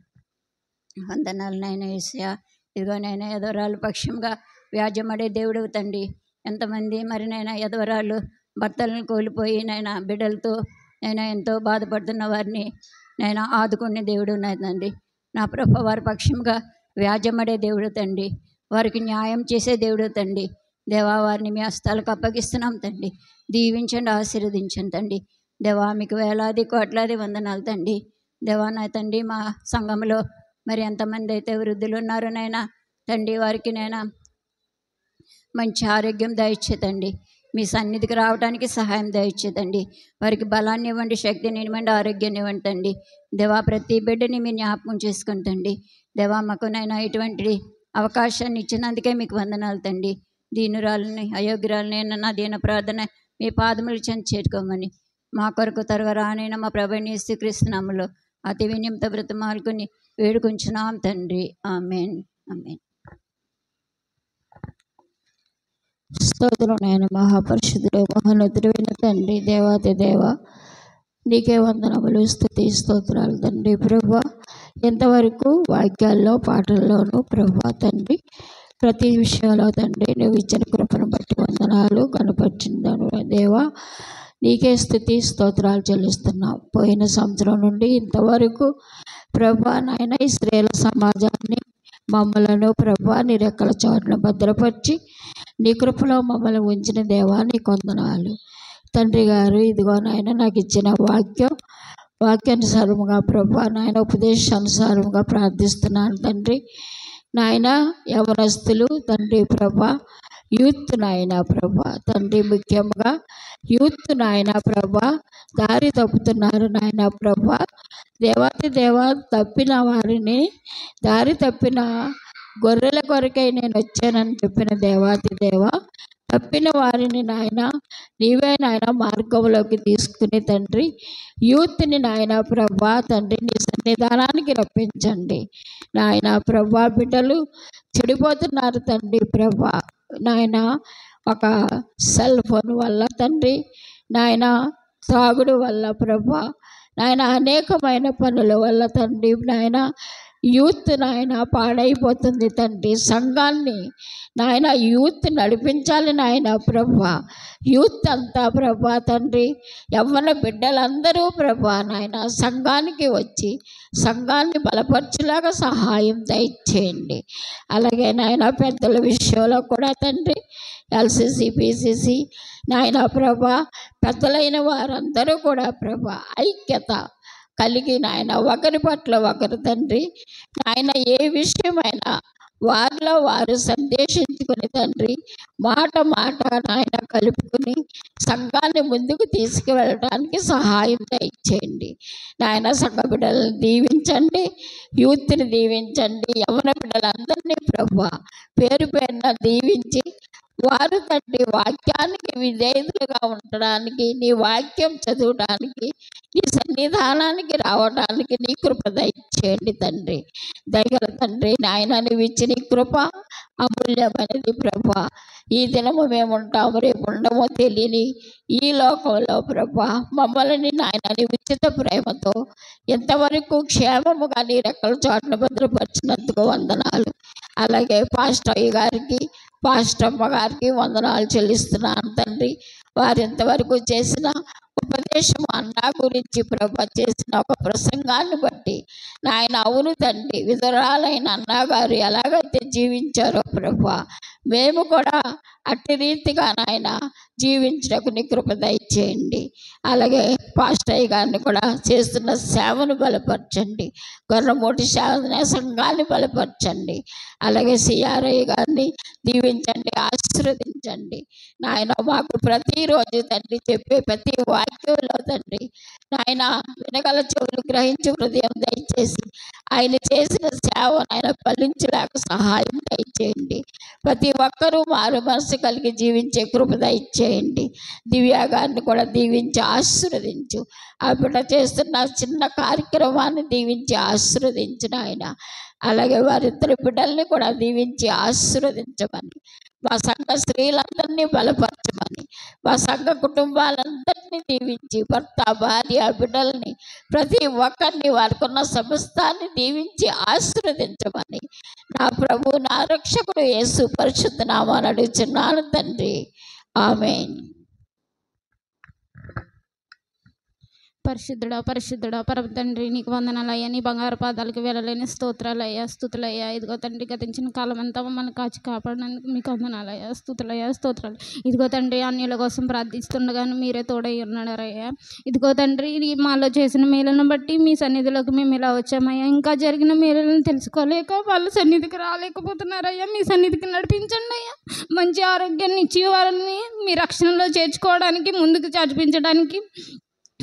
వందనాలు యేసయ్యా. ఇదిగో ఎదవరాలు పక్షంగా వ్యాజ్యమడే దేవుడు తండ్రి. ఎంతమంది మరి ఎదవరాలు భర్తలను కోల్పోయి బిడ్డలతో ఎంతో బాధపడుతున్న వారిని ఆదుకునే దేవుడు తండ్రి. నా ప్రభువా వారి పక్షంగా వ్యాజ్యమడే దేవుడు తండ్రి. వారికి న్యాయం చేసే దేవుడు తండ్రి. దేవా వారిని మీ హస్తాలకు అప్పగిస్తున్నాం తండ్రి. దీవించండి, ఆశీర్వదించండి తండ్రి. దేవా మీకు వేలాది కోట్లాది వందనాలు తండ్రి. దేవా నా తండ్రి మా సంఘంలో మరి ఎంతమంది అయితే వృద్ధులు ఉన్నారో తండ్రి వారికి మంచి ఆరోగ్యం దయచేతండి. మీ సన్నిధికి రావడానికి సహాయం దయచేతండి. వారికి బలాన్ని ఇవ్వండి, శక్తిని ఇవ్వండి, ఆరోగ్యాన్ని ఇవ్వండి తండ్రి. దేవా ప్రతి బిడ్డని మీరు జ్ఞాపకం చేసుకుని తండ్రి. దేవా మాకు ఇటువంటి అవకాశాన్ని ఇచ్చినందుకే మీకు వందనాలు తండ్రి. దీనురాలని అయోగ్యురాలని నా దీన ప్రార్థన మీ పాదములు చెంది చేరుకోమని మా కొరకు త్వరగా రానైనా మా ప్రభువైన యేసుక్రీస్తు నామములో అతి వినయంతో బ్రతిమాలుకుని వేడుకుంటున్నాం తండ్రి. ఆమేన్, ఆమేన్. స్తోత్రం మహాపరిశుద్ధుడు, మహోన్నతుడైన తండ్రి, దేవాతి దేవ నీకే వందనములు, స్తుతి, స్తోత్రాలు తండ్రి. ప్రభువా ఎంతవరకు వాక్యాల్లో పాటల్లోనూ ప్రభువా తండ్రి ప్రతి విషయంలో తండ్రి నువ్వు ఇచ్చిన కృపను బట్టి వందనాలు కనపరిచిందాను దేవా. నీకే స్తుతి, స్తోత్రాలు చెల్లిస్తున్నాం. పోయిన సంవత్సరం నుండి ఇంతవరకు ప్రభువా ఈ స్త్రీల సమాజాన్ని మమ్మలను ప్రభువా నీ రెక్కల చోటును భద్రపరిచి నీ కృపలో మమ్మల్ని ఉంచిన దేవా నీకు వందనాలు తండ్రి గారు. ఇదిగో నాకు ఇచ్చిన వాక్యానుసారముగా ప్రభువా ఉపదేశానుసారముగా ప్రార్థిస్తున్నాను తండ్రి. యవనస్తులు తండ్రి ప్రభా, యూత్ ప్రభా తండ్రి, ముఖ్యంగా యూత్ ప్రభా దారి తప్పుతున్నారు ప్రభా. దేవాతి దేవా తప్పిన వారిని, దారి తప్పిన గొర్రెల కొరకై నేను వచ్చానని చెప్పిన దేవాతి దేవ, తప్పిన వారిని నాయన నీవే నాయన మార్గంలోకి తీసుకుని తండ్రి, యూత్ని నాయన ప్రభా తండ్రి నీ సన్నిధానానికి రప్పించండి నాయన ప్రభా. బిడ్డలు చెడిపోతున్నారు తండ్రి ప్రభా నాయన, ఒక సెల్ ఫోన్ వల్ల తండ్రి నాయన, తాగుడు వల్ల ప్రభా నాయన, అనేకమైన పనుల వల్ల తండ్రి నాయన యూత్ నాయన పాడైపోతుంది తండ్రి. సంఘాన్ని నాయన యూత్ నడిపించాలి నాయన ప్రభా. యూత్ అంతా ప్రభా తండ్రి, యవ్వన బిడ్డలందరూ ప్రభా నాయన సంఘానికి వచ్చి సంఘాన్ని బలపరచులాగా సహాయం దయచేయండి. అలాగే నాయన పెద్దల విషయంలో కూడా తండ్రి, ఎల్సిసి పిసిసి నాయన ప్రభా పెద్దలైన వారందరూ కూడా ప్రభా ఐక్యత కలిగి నాయన ఒకరి పట్ల ఒకరు తండ్రి నాయన ఏ విషయమైనా వారిలో వారు సందేశించుకుని తండ్రి మాట నాయన కలుపుకుని సంఘాన్ని ముందుకు తీసుకువెళ్ళడానికి సహాయం దయచేయండి నాయన. సంఘ బిడ్డలను దీవించండి, యూత్ని దీవించండి, యవ్వన బిడ్డలందరినీ ప్రభా పేరు పేరున దీవించి వారు తండ్రి వాక్యానికి విధేయులుగా ఉండడానికి, నీ వాక్యం చదవడానికి, నీ సన్నిధానానికి రావడానికి నీ కృప దయచేయండి తండ్రి. దయగల తండ్రి నాయన, నీవు ఇచ్చిన నీ కృప అమూల్యమైనది ప్రభా. ఈ దినము మేము ఉంటాము, రేపు ఉండమో తెలియని ఈ లోకంలో ప్రభా మమ్మల్ని నాయన నీ ఉచిత ప్రేమతో ఎంతవరకు క్షేమముగా నీ రెక్కల చోటును భద్రపరిచినందుకు వందనాలు. అలాగే పాస్టర్ అయ్య గారికి, పాస్టర్ అమ్మ గారికి వందనాలు చెల్లిస్తున్నాను తండ్రి. వారు ఇంతవరకు చేసిన ఉపదేశం అన్నా గురించి ప్రభా చేసిన ఒక ప్రసంగాన్ని బట్టి నాయన అవును తండ్రి, విధురాలైన అన్నగారు ఎలాగైతే జీవించారో ప్రభా మేము కూడా అట్టి రీతిగా నాయన జీవించడానికి నీ కృప దయచేయండి. అలాగే పాస్టర్ అయ్య గారిని కూడా చేస్తున్న సేవను బలపరచండి, గొర్రెమూటి సేవ సంఘాన్ని బలపరచండి. అలాగే సిఆర్ఐ గారిని దీవించండి, ఆశీర్వదించండి నాయన. మాకు ప్రతిరోజు తండ్రి చెప్పే ప్రతి వాక్యంలో తండ్రి నాయన వినగల చెవులు గ్రహించి హృదయం దయచేసి ఆయన చేసిన సేవ ఆయన ఫలించలేక సహాయం దయచేయండి. ప్రతి ఒక్కరూ మారు మనసు కలిగి జీవించే కృప దయచేయండి. దివ్య గారిని కూడా దీవించి ఆశీర్వదించు. ఆ బిడ్డ చేస్తున్న చిన్న కార్యక్రమాన్ని దీవించి ఆశీర్వదించిన ఆయన. అలాగే వారిద్దరి బిడ్డల్ని కూడా దీవించి ఆశీర్వదించమని, మా సంఘ స్త్రీలందరినీ బలపరచమని, మా సంఘ కుటుంబాలందరినీ దీవించి భర్త భార్య బిడ్డల్ని ప్రతి ఒక్కరిని వారికున్న సమస్తాన్ని దీవించి ఆశీర్వదించమని నా ప్రభు నా రక్షకుడు యేసు పరిశుద్ధ నామాన్ని అడుగుచున్నాను తండ్రి, ఆమేన్. పరిశుద్ధుడా పరమ తండ్రి, నీకు వందనాలయ్యా. నీ బంగారు పాదాలకు వెళ్ళలేని స్తోత్రాలయ్యా, స్తుతులయ్యా. ఇదిగో తండ్రి, గతించిన కాలం అంతా మమ్మల్ని కాచి కాపాడడానికి మీకు వందనాలయ్యా, స్తుతులయ్యా, స్తోత్రాలు. ఇదిగో తండ్రి, అన్యుల కోసం ప్రార్థిస్తుండగాను మీరే తోడై ఉన్నారయ్యా. ఇదిగో తండ్రి, మాలో చేసిన మేలును బట్టి మీ సన్నిధిలోకి మేము ఇలా వచ్చామయ్యా. ఇంకా జరిగిన మేలులను తెలుసుకోలేక వాళ్ళ సన్నిధికి రాలేకపోతున్నారయ్యా. మీ సన్నిధికి నడిపించండి అయ్యా. మంచి ఆరోగ్యాన్ని ఇచ్చి వారిని మీ రక్షణలో చేర్చుకోవడానికి, ముందుకు చదివించడానికి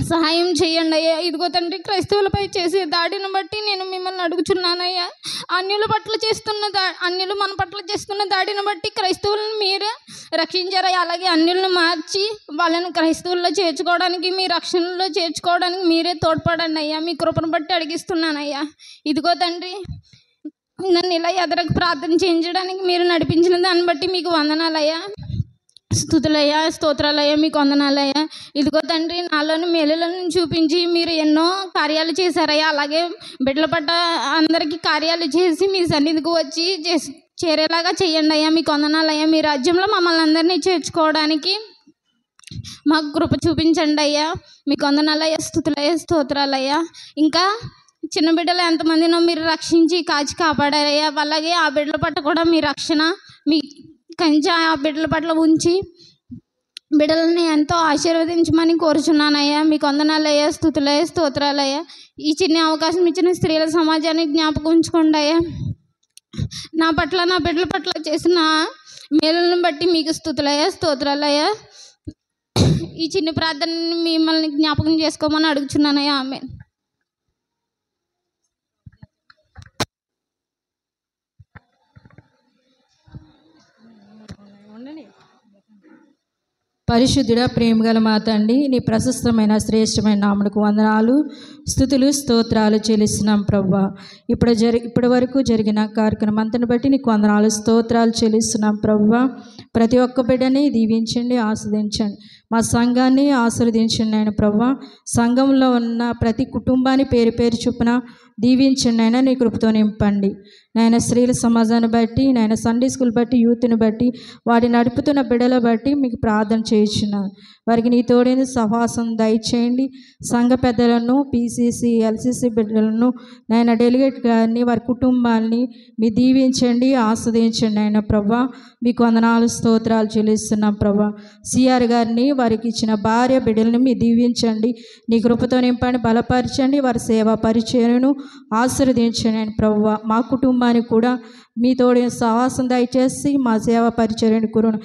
సహాయం చేయండి అయ్యా. ఇదిగో తండ్రి, క్రైస్తవులపై చేసే దాడిని బట్టి నేను మిమ్మల్ని అడుగుచున్నానయ్యా. అన్యుల మన పట్ల చేస్తున్న దాడిని బట్టి క్రైస్తవులను మీరే రక్షించారయ్యా. అలాగే అన్యులను మార్చి వాళ్ళని క్రైస్తవుల్లో చేర్చుకోవడానికి, మీ రక్షణలో చేర్చుకోవడానికి మీరే తోడ్పడండి అయ్యా. మీ కృపను బట్టి అడిగిస్తున్నానయ్యా. ఇదిగో తండ్రి, నన్ను ఇలా ఎదరకు ప్రార్థన చేయించడానికి మీరు నడిపించిన దాన్ని బట్టి మీకు వందనాలయ్యా, స్తుతులయ్యా, స్తోత్రాలయ్యా, మీకు వందనాలయ్యా. ఇదిగో తండ్రి, నాలోని మేలులను చూపించి మీరు ఎన్నో కార్యాలు చేశారయ్యా. అలాగే బిడ్డల పట్ల అందరికీ కార్యాలు చేసి మీ సన్నిధికి వచ్చి చేరేలాగా చేయండి అయ్యా. మీకు వందనాలయ్యా. మీ రాజ్యంలో మమ్మల్ని అందరినీ చేర్చుకోవడానికి మాకు కృప చూపించండి అయ్యా. మీకు వందనాలయ్యా, స్తుతులయ్యా, స్తోత్రాలయ్యా. ఇంకా చిన్న బిడ్డలు ఎంతమందినో మీరు రక్షించి కాచి కాపాడారయ్యా. అలాగే ఆ బిడ్డల పట్ల కూడా మీ రక్షణ, మీ కంచె ఆ బిడ్డల పట్ల ఉంచి బిడ్డలని ఎంతో ఆశీర్వదించమని కోరుచున్నానయ్యా. మీకు వందనాలయ్యా, స్తుతులయ్యా, స్తోత్రాలయ్యా. ఈ చిన్న అవకాశం ఇచ్చిన స్త్రీల సమాజాన్ని జ్ఞాపకం ఉంచుకోండి అయ్యా. నా పట్ల, నా బిడ్డల పట్ల చేసిన మేలులను బట్టి మీకు స్తుతులయ్యా, స్తోత్రాలయ్యా. ఈ చిన్న ప్రార్థనని మిమ్మల్ని జ్ఞాపకం చేసుకోమని అడుగుచున్నానయ్యా. ఆమేన్. పరిశుద్ధుడ ప్రేమగల మా తండ్రి, నీ ప్రశస్తమైన శ్రేష్టమైన నామమునకు వందనాలు, స్తుతులు, స్తోత్రాలు చెల్లిస్తున్నాం ప్రభువా. ఇప్పటి వరకు జరిగిన కార్యక్రమం అంతని బట్టి నీకు వందనాలు, స్తోత్రాలు చెల్లిస్తున్నాం ప్రభువా. ప్రతి ఒక్క బిడ్డని దీవించండి, ఆస్వాదించండి. మా సంఘాన్ని ఆశీర్వదించండి ఆయన ప్రభువా. సంఘంలో ఉన్న ప్రతి కుటుంబాన్ని పేరు పేరు చొప్పున దీవించండి ఆయన, నీ కృపతో నింపండి నాయన. స్త్రీల సమాజాన్ని బట్టి నాయన, సండే స్కూల్ బట్టి, యూత్ని బట్టి, వాటి నడుపుతున్న బిడ్డల బట్టి మీకు ప్రార్థన చేయించున్నాను. వారికి నీ తోడైన సహవాసం దయచేయండి. సంఘ పెద్దలను, పీసీసీ, ఎల్సీసీ బిడ్డలను నాయన, డెలిగేట్ గారిని, వారి కుటుంబాన్ని మీ దీవించండి, ఆస్వాదించండి ఆయన ప్రభా. మీకు వందనాలు, స్తోత్రాలు చెల్లిస్తున్నాం ప్రభా. సిఆర్ గారిని, వారికి ఇచ్చిన భార్య బిడ్డలను మీ దీవించండి, నీ కృపతో నింపండి, బలపరచండి. వారి సేవా పరిచయను ఆశీర్వదించండి ఆయన ప్రభువా. మా కుటుంబానికి కూడా మీ తోడిన సహవాసం దయచేసి మా సేవా పరిచర్యను కురును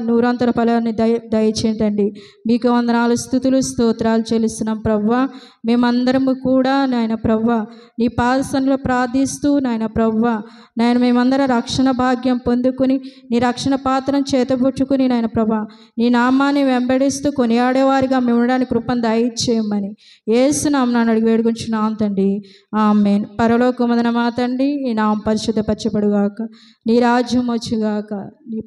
నూరంతర ఫలాన్ని దయచేయండి. మీకు వందనాలు, స్తుతులు, స్తోత్రాలు చెల్లిస్తున్నాం ప్రభువా. మేమందరము కూడా నాయన ప్రభువా నీ పాదసన్నిధిలో ప్రార్థిస్తూ నాయన ప్రభువా, నాయన మేమందరం రక్షణ భాగ్యం పొందుకుని నీ రక్షణ పాత్రను చేతపుచ్చుకుని నాయన ప్రభా నీ నామాన్ని వెంబడిస్తూ కొనియాడేవారిగా మేము ఉండడానికి కృపను దయచేయమని యేసు నామమున అడిగి వేడుకుంటున్నాం తండ్రి, ఆమేన్. పరలోకమందున మా తండ్రి, నీ నామం పరిశుద్ధపరచబడుగాక, నీ రాజ్యం వచ్చుగాక, నీ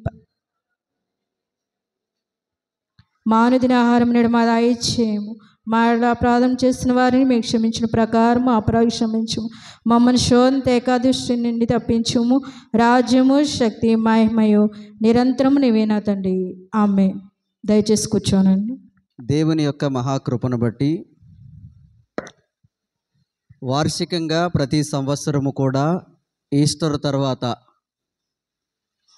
మానుదిన ఆహారం నేడు మా దయచేయము. మా అపరాధం చేసిన వారిని మేము క్షమించిన ప్రకారం అపరాధం క్షమించము. మమ్మల్ని శోధన ఏకాదృష్టి నుండి తప్పించుము. రాజ్యము, శక్తి, మహిమయు నిరంతరము నీవేనా తండ్రి, ఆమేన్. దయచేసి కూర్చోనండి. దేవుని యొక్క మహాకృపను బట్టి వార్షికంగా ప్రతి సంవత్సరము కూడా ఈస్టర్ తర్వాత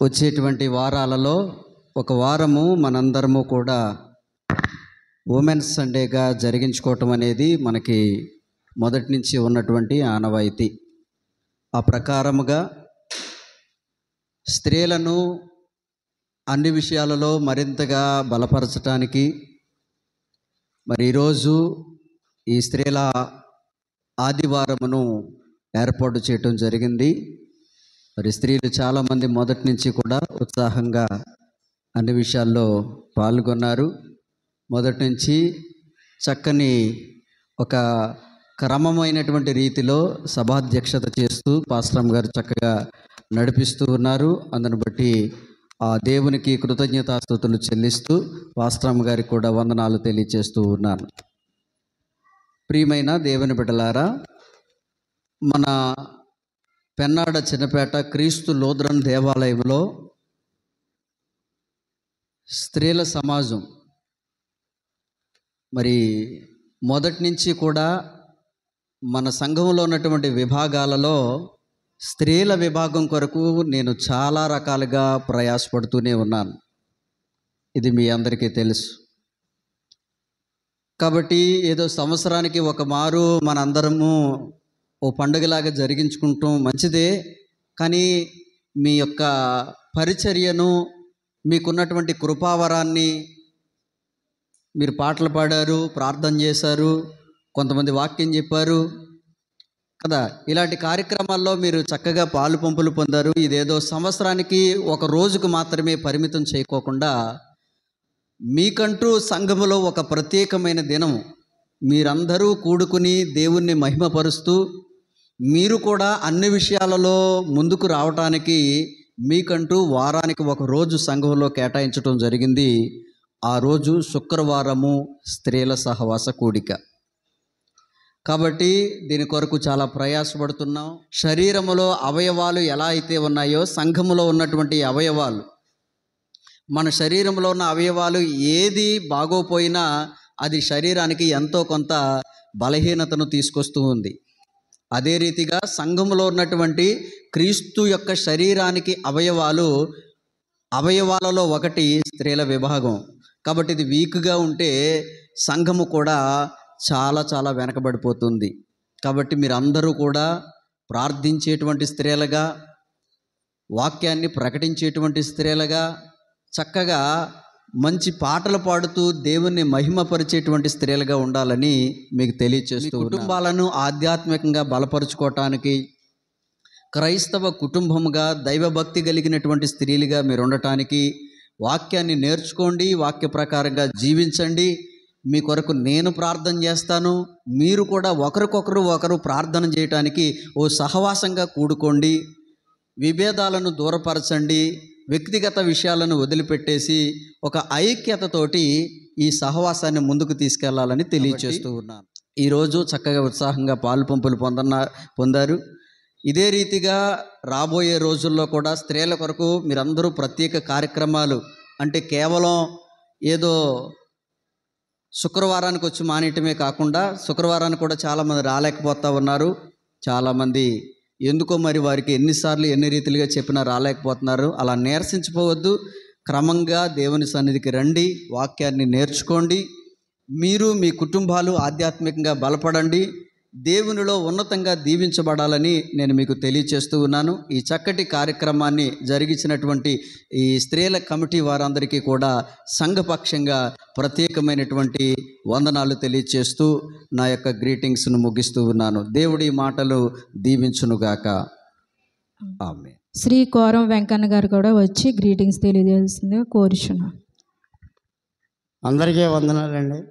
వచ్చేటువంటి వారాలలో ఒక వారము మనందరము కూడా ఉమెన్స్ సండేగా జరిగించుకోవటం అనేది మనకి మొదటి నుంచి ఉన్నటువంటి ఆనవాయితీ. ఆ ప్రకారముగా స్త్రీలను అన్ని విషయాలలో మరింతగా బలపరచటానికి మరి ఈరోజు ఈ స్త్రీల ఆదివారమును ఏర్పాటు చేయటం జరిగింది. మరి స్త్రీలు చాలామంది మొదటి నుంచి కూడా ఉత్సాహంగా అన్ని విషయాల్లో పాల్గొన్నారు. మొదటి నుంచి చక్కని ఒక క్రమమైనటువంటి రీతిలో సభాధ్యక్షత చేస్తూ పాస్టర్ గారు చక్కగా నడిపిస్తూ ఉన్నారు. అందును బట్టి ఆ దేవునికి కృతజ్ఞతాస్తుతులు చెల్లిస్తూ పాస్టర్ గారికి కూడా వందనాలు తెలియజేస్తూ ఉన్నాను. ప్రియమైన దేవుని బిడ్డలారా, మన పెన్నాడ చిన్నపేట క్రీస్తు లూథరన్ దేవాలయంలో స్త్రీల సమాజం మరి మొదటి నుంచి కూడా మన సంఘంలో ఉన్నటువంటి విభాగాలలో స్త్రీల విభాగం కొరకు నేను చాలా రకాలుగా ప్రయాసపడుతూనే ఉన్నాను. ఇది మీ అందరికీ తెలుసు. కాబట్టి ఏదో సంవత్సరానికి ఒక మారు మనందరము ఓ పండుగలాగా జరిగించుకుంటాం, మంచిదే. కానీ మీ యొక్క పరిచర్యను, మీకున్నటువంటి కృపావరాన్ని, మీరు పాటలు పాడారు, ప్రార్థన చేశారు, కొంతమంది వాక్యం చెప్పారు కదా, ఇలాంటి కార్యక్రమాల్లో మీరు చక్కగా పాలు పంపులు పొందారు. ఇదేదో సంవత్సరానికి ఒక రోజుకు మాత్రమే పరిమితం చేయకోకుండా మీకంటూ సంఘములో ఒక ప్రత్యేకమైన దినం మీరందరూ కూడుకుని దేవుణ్ణి మహిమపరుస్తూ మీరు కూడా అన్ని విషయాలలో ముందుకు రావటానికి మీకంటూ వారానికి ఒక రోజు సంఘంలో కేటాయించడం జరిగింది. ఆ రోజు శుక్రవారము స్త్రీల సహవాస కూడిక. కాబట్టి దీని కొరకు చాలా ప్రయాసపడుతున్నాం. శరీరములో అవయవాలు ఎలా అయితే ఉన్నాయో సంఘములో ఉన్నటువంటి అవయవాలు, మన శరీరంలో ఉన్న అవయవాలు ఏది బాగోపోయినా అది శరీరానికి ఎంతో కొంత బలహీనతను తీసుకొస్తూ ఉంది. అదే రీతిగా సంఘములో ఉన్నటువంటి క్రీస్తు యొక్క శరీరానికి అవయవాలలో ఒకటి స్త్రీల విభాగం. కాబట్టి ఇది వీక్గా ఉంటే సంఘము కూడా చాలా చాలా వెనకబడిపోతుంది. కాబట్టి మీరందరూ కూడా ప్రార్థించేటువంటి స్త్రీలుగా, వాక్యాన్ని ప్రకటించేటువంటి స్త్రీలుగా, చక్కగా మంచి పాటలు పాడుతూ దేవుణ్ణి మహిమపరిచేటువంటి స్త్రీలుగా ఉండాలని మీకు తెలియచేస్తూ, కుటుంబాలను ఆధ్యాత్మికంగా బలపరుచుకోవటానికి, క్రైస్తవ కుటుంబముగా దైవభక్తి కలిగినటువంటి స్త్రీలుగా మీరు ఉండటానికి, వాక్యాన్ని నేర్చుకోండి, వాక్య ప్రకారంగా జీవించండి. మీ కొరకు నేను ప్రార్థన చేస్తాను, మీరు కూడా ఒకరు ప్రార్థన చేయటానికి ఓ సహవాసంగా కూడుకోండి. విభేదాలను దూరపరచండి, వ్యక్తిగత విషయాలను వదిలిపెట్టేసి ఒక ఐక్యతతోటి ఈ సహవాసాన్ని ముందుకు తీసుకెళ్లాలని తెలియచేస్తూ ఉన్నాను. ఈరోజు చక్కగా ఉత్సాహంగా పాలు పంపులు పొందారు. ఇదే రీతిగా రాబోయే రోజుల్లో కూడా స్త్రీల కొరకు మీరందరూ ప్రత్యేక కార్యక్రమాలు, అంటే కేవలం ఏదో శుక్రవారానికి వచ్చి మానేయటమే కాకుండా, శుక్రవారానికి కూడా చాలామంది రాలేకపోతూ ఉన్నారు. చాలామంది ఎందుకో మరి వారికి ఎన్నిసార్లు ఎన్ని రీతిలుగా చెప్పినా రాలేకపోతున్నారు. అలా నీరసించిపోవద్దు. క్రమంగా దేవుని సన్నిధికి రండి, వాక్యాన్ని నేర్చుకోండి. మీరు మీ కుటుంబాలు ఆధ్యాత్మికంగా బలపడండి, దేవునిలో ఉన్నతంగా దీవించబడాలని నేను మీకు తెలియచేస్తూ ఉన్నాను. ఈ చక్కటి కార్యక్రమాన్ని జరిగించినటువంటి ఈ స్త్రీల కమిటీ వారందరికీ కూడా సంఘపక్షంగా ప్రత్యేకమైనటువంటి వందనాలు తెలియచేస్తూ నా యొక్క గ్రీటింగ్స్ను ముగిస్తూ ఉన్నాను. దేవుడి మాటలు దీవించునుగాక. ఆమేన్. శ్రీ కోరం వెంకన్న గారు కూడా వచ్చి గ్రీటింగ్స్ తెలియజేస్తుందిగా కోరుచున్నాను. అందరికీ వందనాలండి.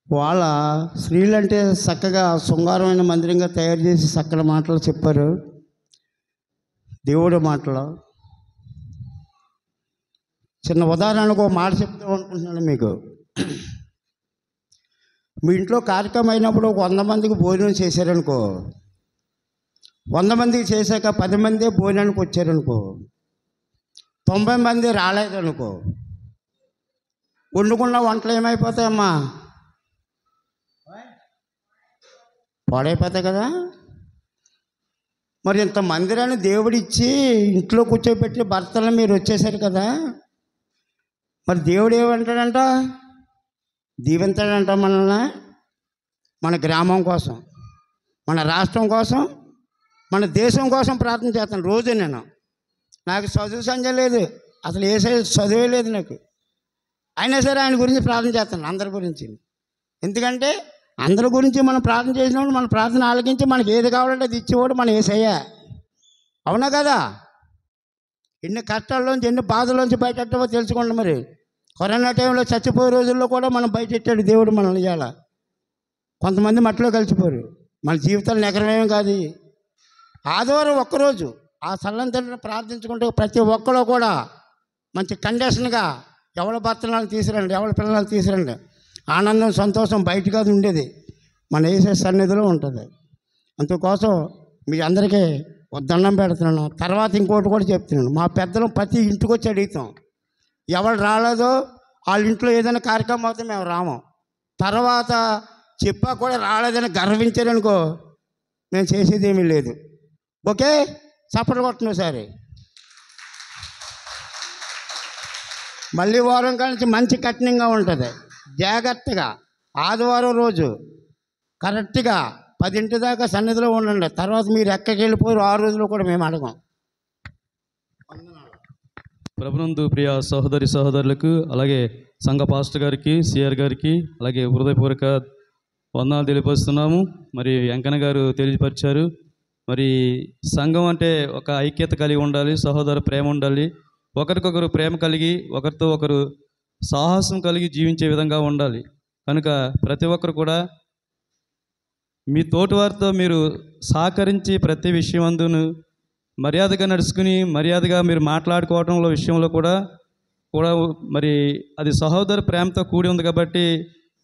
వాళ్ళ స్త్రీలంటే చక్కగా శృంగారమైన మందిరంగా తయారు చేసి చక్కని మాటలు చెప్పారు. దేవుడి మాటలు చిన్న ఉదాహరణకు ఒక మాట చెప్తాం అనుకుంటున్నాను మీకు. మీ ఇంట్లో కార్యక్రమం అయినప్పుడు 100 మందికి భోజనం చేశారనుకో, 100 మందికి చేశాక 10 మందే భోజనానికి వచ్చారనుకో, 90 మంది రాలేదనుకో, వండుకున్న వంటలు ఏమైపోతాయమ్మా? పాడైపోతాయి కదా. మరి ఇంత మందిరాన్ని దేవుడిచ్చి ఇంట్లో కూర్చోబెట్టి భర్తలను మీరు వచ్చేసారు కదా, మరి దేవుడు ఏమంటాడంట? దీవించాడంట మనల్ని, మన గ్రామం కోసం, మన రాష్ట్రం కోసం, మన దేశం కోసం ప్రార్థన చేస్తాను రోజు. నాకు చదువు సంజ లేదు, అసలు ఏ చదువే లేదు నాకు, అయినా సరే ఆయన గురించి ప్రార్థన చేస్తాను, అందరి గురించి. ఎందుకంటే అందరి గురించి మనం ప్రార్థన చేసినప్పుడు మన ప్రార్థన ఆలకించి మనకి ఏది కావాలంటే అది ఇచ్చేవాడు మన యేసయ్య. అవునా కదా? ఎన్ని కష్టాల్లోంచి ఎన్ని బాధల్లోంచి బయటెట్టవో తెలుసుకోండి. మరి కరోనా టైంలో చచ్చిపోయే రోజుల్లో కూడా మనం బయటెట్టాడు దేవుడు మనల్ని. ఇవాళ కొంతమంది మట్టిలో కలిసిపోయారు. మన జీవితాలు నెగరమేం కాదు. ఆదివారం ఒక్కరోజు ఆ చల్లని తండ్రిని ప్రార్థించుకుంటే ప్రతి ఒక్కరు కూడా మంచి కండిషన్గా ఎవరి భర్తలను తీసుకురండి, ఎవరి పిల్లలను తీసుకురండి, ఆనందం సంతోషం బయటకు అది ఉండేది, మన యేసయ్య సన్నిధిలో ఉంటుంది. అందుకోసం మీ అందరికీ దండం పెడుతున్నాను. తర్వాత ఇంకోటి కూడా చెప్తున్నాను. మా పెద్దలు ప్రతి ఇంటికి వచ్చి అడుగుతాం, ఎవరు రాలేదో వాళ్ళ ఇంట్లో ఏదైనా కార్యక్రమం అవుతే మేము రాము. తర్వాత చెప్పా కూడా రాలేదని గర్వించారనుకో, మేము చేసేది ఏమీ లేదు. ఓకే, చప్పట్లు కొట్టను సరే. మళ్ళీ వారం కలిసి మంచి కఠినంగా ఉంటుంది. జాగ్రత్తగా ఆదివారం రోజు కరెక్ట్గా 10 దాకా సన్నిధిలో ఉండండి. తర్వాత మీరు ఎక్కడికి వెళ్ళిపోయారు ఆ రోజులో కూడా మేము అడగం. ప్రభునందు ప్రియ సహోదరి సహోదరులకు, అలాగే సంఘ పాస్టర్ గారికి, సిఆర్ గారికి, అలాగే హృదయపూర్వక వందనాలు తెలియపరుస్తున్నాము. మరి వెంకన్న గారు తెలియపరిచారు. మరి సంఘం అంటే ఒక ఐక్యత కలిగి ఉండాలి, సహోదర ప్రేమ ఉండాలి, ఒకరికొకరు ప్రేమ కలిగి ఒకరితో ఒకరు సాహసం కలిగి జీవించే విధంగా ఉండాలి. కనుక ప్రతి ఒక్కరు కూడా మీ తోటివారితో మీరు సహకరించి ప్రతి విషయం అందును మర్యాదగా నడుచుకుని మర్యాదగా మీరు మాట్లాడుకోవడంలో విషయంలో కూడా మరి అది సహోదర ప్రేమతో కూడి ఉంది. కాబట్టి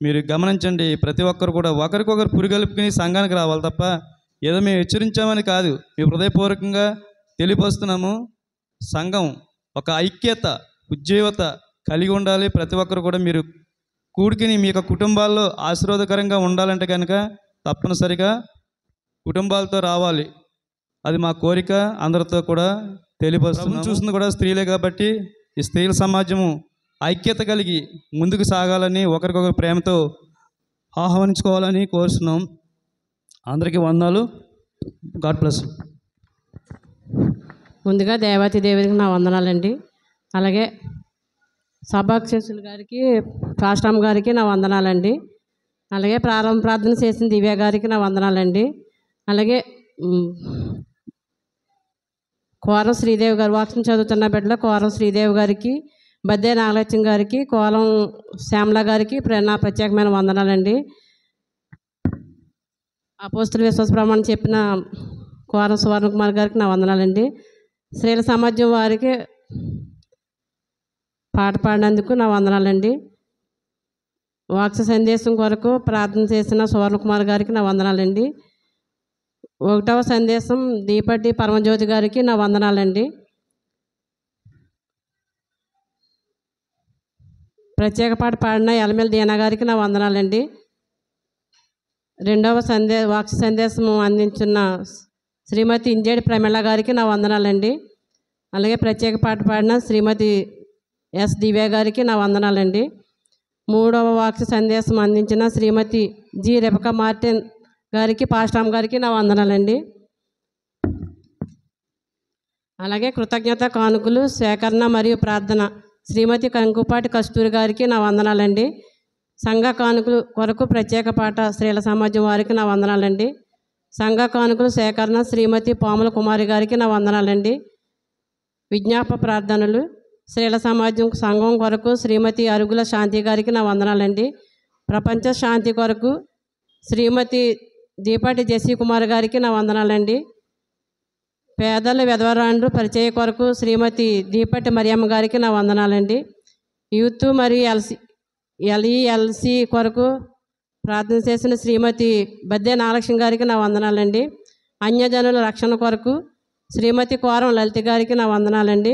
మీరు గమనించండి, ప్రతి ఒక్కరు కూడా ఒకరికొకరు పురిగలుపుకుని సంఘానికి రావాలి తప్ప ఏదో మేము హెచ్చరించామని కాదు. మేము హృదయపూర్వకంగా తెలియపరుస్తున్నాము. సంఘం ఒక ఐక్యత, ఉజ్జీవత కలిగి ఉండాలి. ప్రతి ఒక్కరు కూడా మీరు కూడికిని మీ యొక్క కుటుంబాల్లో ఆశీర్వాదకరంగా ఉండాలంటే కనుక తప్పనిసరిగా కుటుంబాలతో రావాలి. అది మా కోరిక. అందరితో కూడా తెలియపరుస్తున్నాము. చూస్తుంది కూడా స్త్రీలే కాబట్టి ఈ స్త్రీల సమాజము ఐక్యత కలిగి ముందుకు సాగాలని, ఒకరికొకరు ప్రేమతో ఆహ్వానించుకోవాలని కోరుతున్నాం. అందరికీ వందనాలు. God bless. ముందుగా దేవాతి దేవుడికి నా వందనాలండి. అలాగే సభాధ్యక్షులు గారికి, రాష్ట్రం గారికి నా వందనాలండి. అలాగే ప్రారంభ ప్రార్థన చేసిన దివ్య గారికి నా వందనాలండి. అలాగే కోరం శ్రీదేవి గారు వాక్యం చదువుతున్న బిడ్డలో కోరం శ్రీదేవి గారికి, బద్దే నాగలక్ష్మి గారికి, కోలం శ్యామల గారికి నా ప్రత్యేకమైన వందనాలండి. అపోస్తుల విశ్వాస ప్రమాణం చెప్పిన కోరం సువర్ణ కుమార్ గారికి నా వందనాలండి. స్త్రీల సమాజం వారికి పాట పాడినందుకు నా వందనాలండి. వాక్య సందేశం కొరకు ప్రార్థన చేసిన సువర్ణ కుమార్ గారికి నా వందనాలండి. 1వ సందేశం దీపటి పరమజ్యోతి గారికి నా వందనాలండి. ప్రత్యేక పాట పాడిన ఎలమెల దీనా గారికి నా వందనాలండి. 2వ వాక్య సందేశం అందించిన శ్రీమతి ఇంజేడి ప్రమీళ గారికి నా వందనాలండి. అలాగే ప్రత్యేక పాట పాడిన శ్రీమతి ఎస్ దివ్య గారికి నా వందనాలండి. 3వ వాక్య సందేశం అందించిన శ్రీమతి జి రెబకా మార్టిన్ గారికి, పాస్టామ్ గారికి నా వందనాలండి. అలాగే కృతజ్ఞత కానుకలు సేకరణ మరియు ప్రార్థన శ్రీమతి కంకుపాటి కస్తూరి గారికి నా వందనాలండి. సంఘ కానుకలు కొరకు ప్రత్యేక పాట స్త్రీల సమాజం వారికి నా వందనాలండి. సంఘ కానుకలు సేకరణ శ్రీమతి పాముల కుమారి గారికి నా వందనాలండి. విజ్ఞాప ప్రార్థనలు స్త్రీల సమాజం సంఘం కొరకు శ్రీమతి అరుగుల శాంతి గారికి నా వందనాలండి. ప్రపంచ శాంతి కొరకు శ్రీమతి దీపాటి జెసి కుమార్ గారికి నా వందనాలండి. పేదల విధవరాండ్రు పరిచయ కొరకు శ్రీమతి దీపటి మరియమ్మ గారికి నా వందనాలండి. యూత్ మరియు ఎల్ఈఎల్సి కొరకు ప్రార్థన చేసిన శ్రీమతి బద్దే నాగలక్ష్మి గారికి నా వందనాలండి. అన్యజనుల రక్షణ కొరకు శ్రీమతి కోరం లలిత గారికి నా వందనాలండి.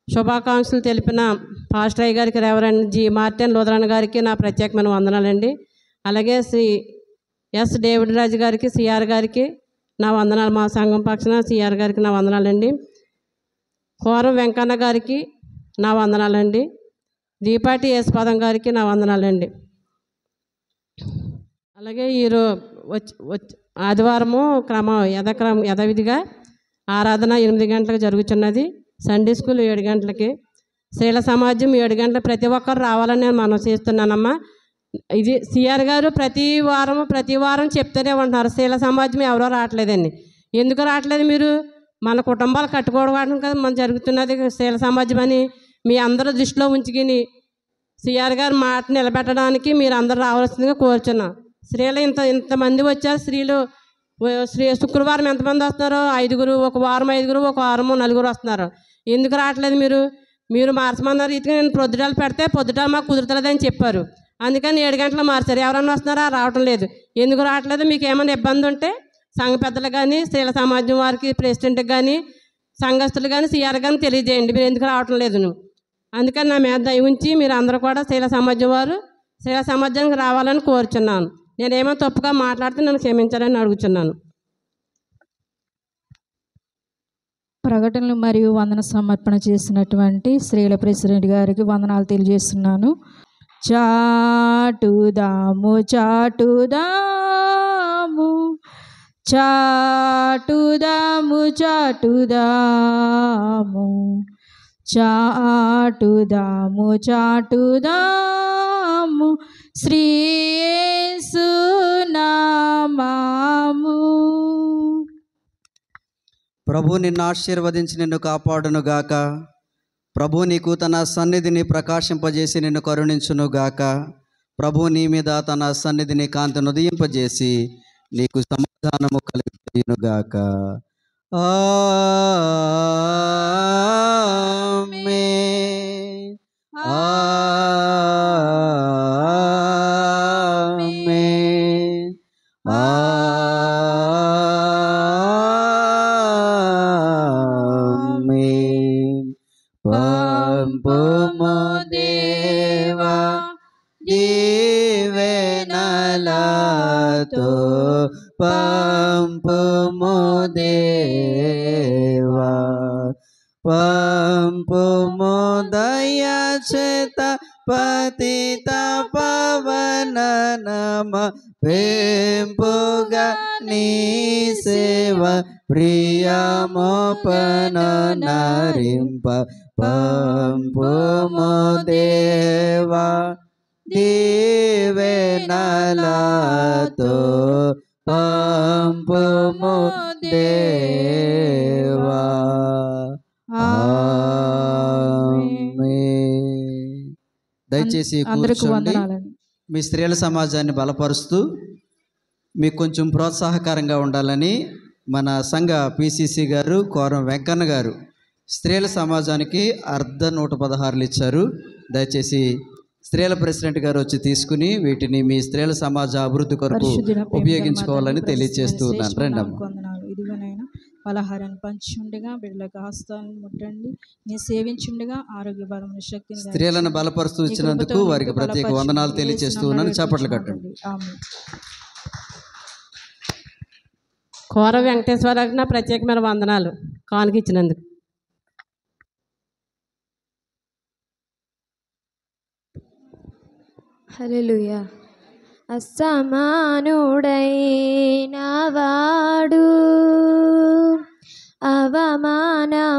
శుభాకాంక్షలు తెలిపిన పాస్టర్ అయ్య గారికి, రెవరెండ్ జి మార్టిన్ లూథరన్ గారికి నా ప్రత్యేకమైన వందనాలండి. అలాగే శ్రీ ఎస్ డేవిడ్ రాజు గారికి, సిఆర్ గారికి నా వందనాలు. మా సంఘం పక్షాన సిఆర్ గారికి నా వందనాలండి. కోరం వెంకన్న గారికి నా వందనాలండి. దీపాటి యేసుపాదం గారికి నా వందనాలండి. అలాగే ఆదివారము యథావిధిగా ఆరాధన 8 గంటలకు జరుగుతున్నది. సండే స్కూల్ 7 గంటలకి, స్త్రీల సమాజం 7 గంటలకు ప్రతి ఒక్కరు రావాలని నేను మనం చేస్తున్నానమ్మా. ఇది సిఆర్ గారు ప్రతి వారం చెప్తూనే ఉంటున్నారు, స్త్రీల సమాజం ఎవరో రావట్లేదండి. ఎందుకు రావట్లేదు? మీరు మన కుటుంబాలు కట్టుకోవడం కదా మన జరుగుతున్నది స్త్రీల సమాజం అని మీ అందరూ దృష్టిలో ఉంచుకుని సిఆర్ గారు మాట నిలబెట్టడానికి మీరు అందరూ రావాల్సిందిగా కోరుచున్నాం. స్త్రీలు ఇంతమంది వచ్చారు. శుక్రవారం ఎంతమంది వస్తున్నారో 5, ఒక వారం 5, ఒక వారం 4 వస్తున్నారు. ఎందుకు రావట్లేదు? మీరు మార్చమన్న రీతిగా నేను పొద్దుటాలు పెడితే పొద్దుటాలు మాకు కుదురుతలేదని చెప్పారు. అందుకని 7 గంటలు మార్చారు. ఎవరన్నా వస్తున్నారా? రావటం లేదు. ఎందుకు రావట్లేదు? మీకు ఏమైనా ఇబ్బంది ఉంటే సంఘ పెద్దలు కానీ, స్త్రీల సమాజం వారికి, ప్రెసిడెంట్కి కానీ, సంఘస్థులు కానీ, సిఆర్ కానీ తెలియజేయండి మీరు ఎందుకు రావటం లేదు. అందుకని నా మీద దయ ఉంచి మీరు అందరూ కూడా స్త్రీల సమాజం వారు స్త్రీల సమాజానికి రావాలని కోరుచున్నాను. నేనేమో తప్పుగా మాట్లాడితే నన్ను క్షమించాలని అడుగుతున్నాను. ప్రకటనలు మరియు వందన సమర్పణ చేసినటువంటి స్త్రీల ప్రెసిడెంట్ గారికి వందనాలు తెలియజేస్తున్నాను. చాటుదాము చాటుదాము చాటుదాము చాటుదాము చాటుదాము చాటుదాము శ్రీ యేసు నామము. ప్రభు నిన్ను ఆశీర్వదించి నిన్ను కాపాడునుగాక. ప్రభు నీకు తన సన్నిధిని ప్రకాశింపజేసి నిన్ను కరుణించునుగాక. ప్రభు నీ మీద తన సన్నిధిని కాంతిని ఉదయింపజేసి నీకు సమాధానము కలిగినుగాక. ఆమేన్. ఆమేన్. ఆమేన్. పంపుము దేవా దీవెనలతో, పంపుము దేవా, పంపుము దయచేత పతిత పవన నమ పెంపుగా నీ సేవ ప్రియమోపన నరింప. పంపుము దేవా దీవెనలతో, పంపుము దేవా. దయచేసి అందరికీ కూర్చోండి. వందనాలండి. మీ స్త్రీల సమాజాన్ని బలపరుస్తూ మీకు కొంచెం ప్రోత్సాహకరంగా ఉండాలని మన సంఘ పిసిసి గారు కోరం వెంకన్న గారు స్త్రీల సమాజానికి 116 ఇచ్చారు. దయచేసి స్త్రీల ప్రెసిడెంట్ గారు వచ్చి తీసుకుని వీటిని మీ స్త్రీల సమాజ అభివృద్ధి కొరకు ఉపయోగించుకోవాలని తెలియజేస్తూ ఉన్నాను. రండి అమ్మ. వందనాలు. ఇదిగోనైనా పలహారాన్ని పంచుండగా బిడ్డలకు హస్తాలను ముట్టండి. నేను సేవించుండగా ఆరోగ్య బలమైన శక్తిని స్త్రీలను బలపరుస్తూ ఇచ్చినందుకు వారికి ప్రత్యేక వందనాలు తెలియజేస్తూ ఉన్నాను. చప్పట్లు కట్టండి. ఆమేన్. కోర వెంకటేశ్వర ప్రత్యేకమైన వందనాలు కానుక ఇచ్చినందుకు. హల్లెలూయా. అసమానుడైన వాడు అవమానపరచడు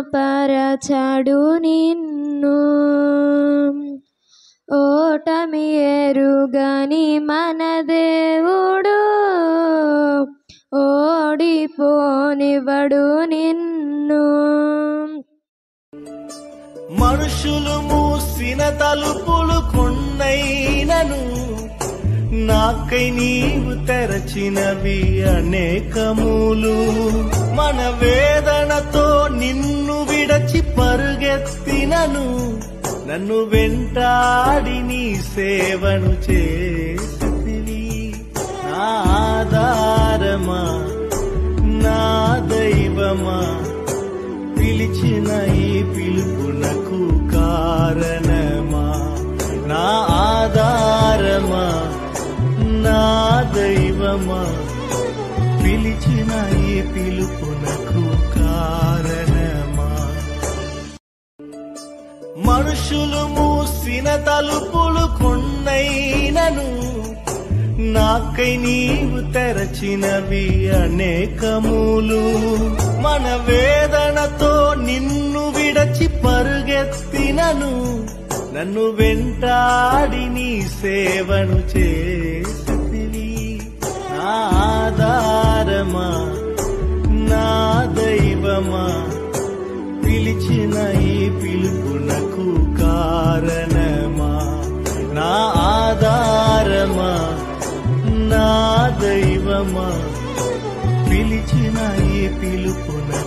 నిన్ను, ఓటమి ఎరుగని మన దేవుడు ఓడిపోనివ్వడు నిన్ను. మనుషులు మూసిన తలుపులు కొన్నైనను నాకై నీవు తెరచినవి అనేకములు. మన వేదనతో నిన్ను విడచి పరుగెత్తినను నన్ను వెంటాడి నీ సేవను చేసితివి. నా ఆధారమా నా దైవమా పిలిచిన ఈ పిలుపునకు కారణమా. నా ఆధారమా నా దైవమా పిలిచిన ఈ పిలుపునకు కారణమా. మనుషులు మూసిన తలుపులు కొన్నైనను నాకై నీవు తెరచినవి అనేకములు. మన వేదనతో నిన్ను విడచి పరుగెత్తినను నన్ను వెంటాడి నీ సేవను చేసితివి. నా ఆధారమా నా దైవమా పిలిచిన ఈ పిలుపునకు కారణమా. నా ఆధారమా నా దైవమా పిలిచిన ఈ పిలుపునకు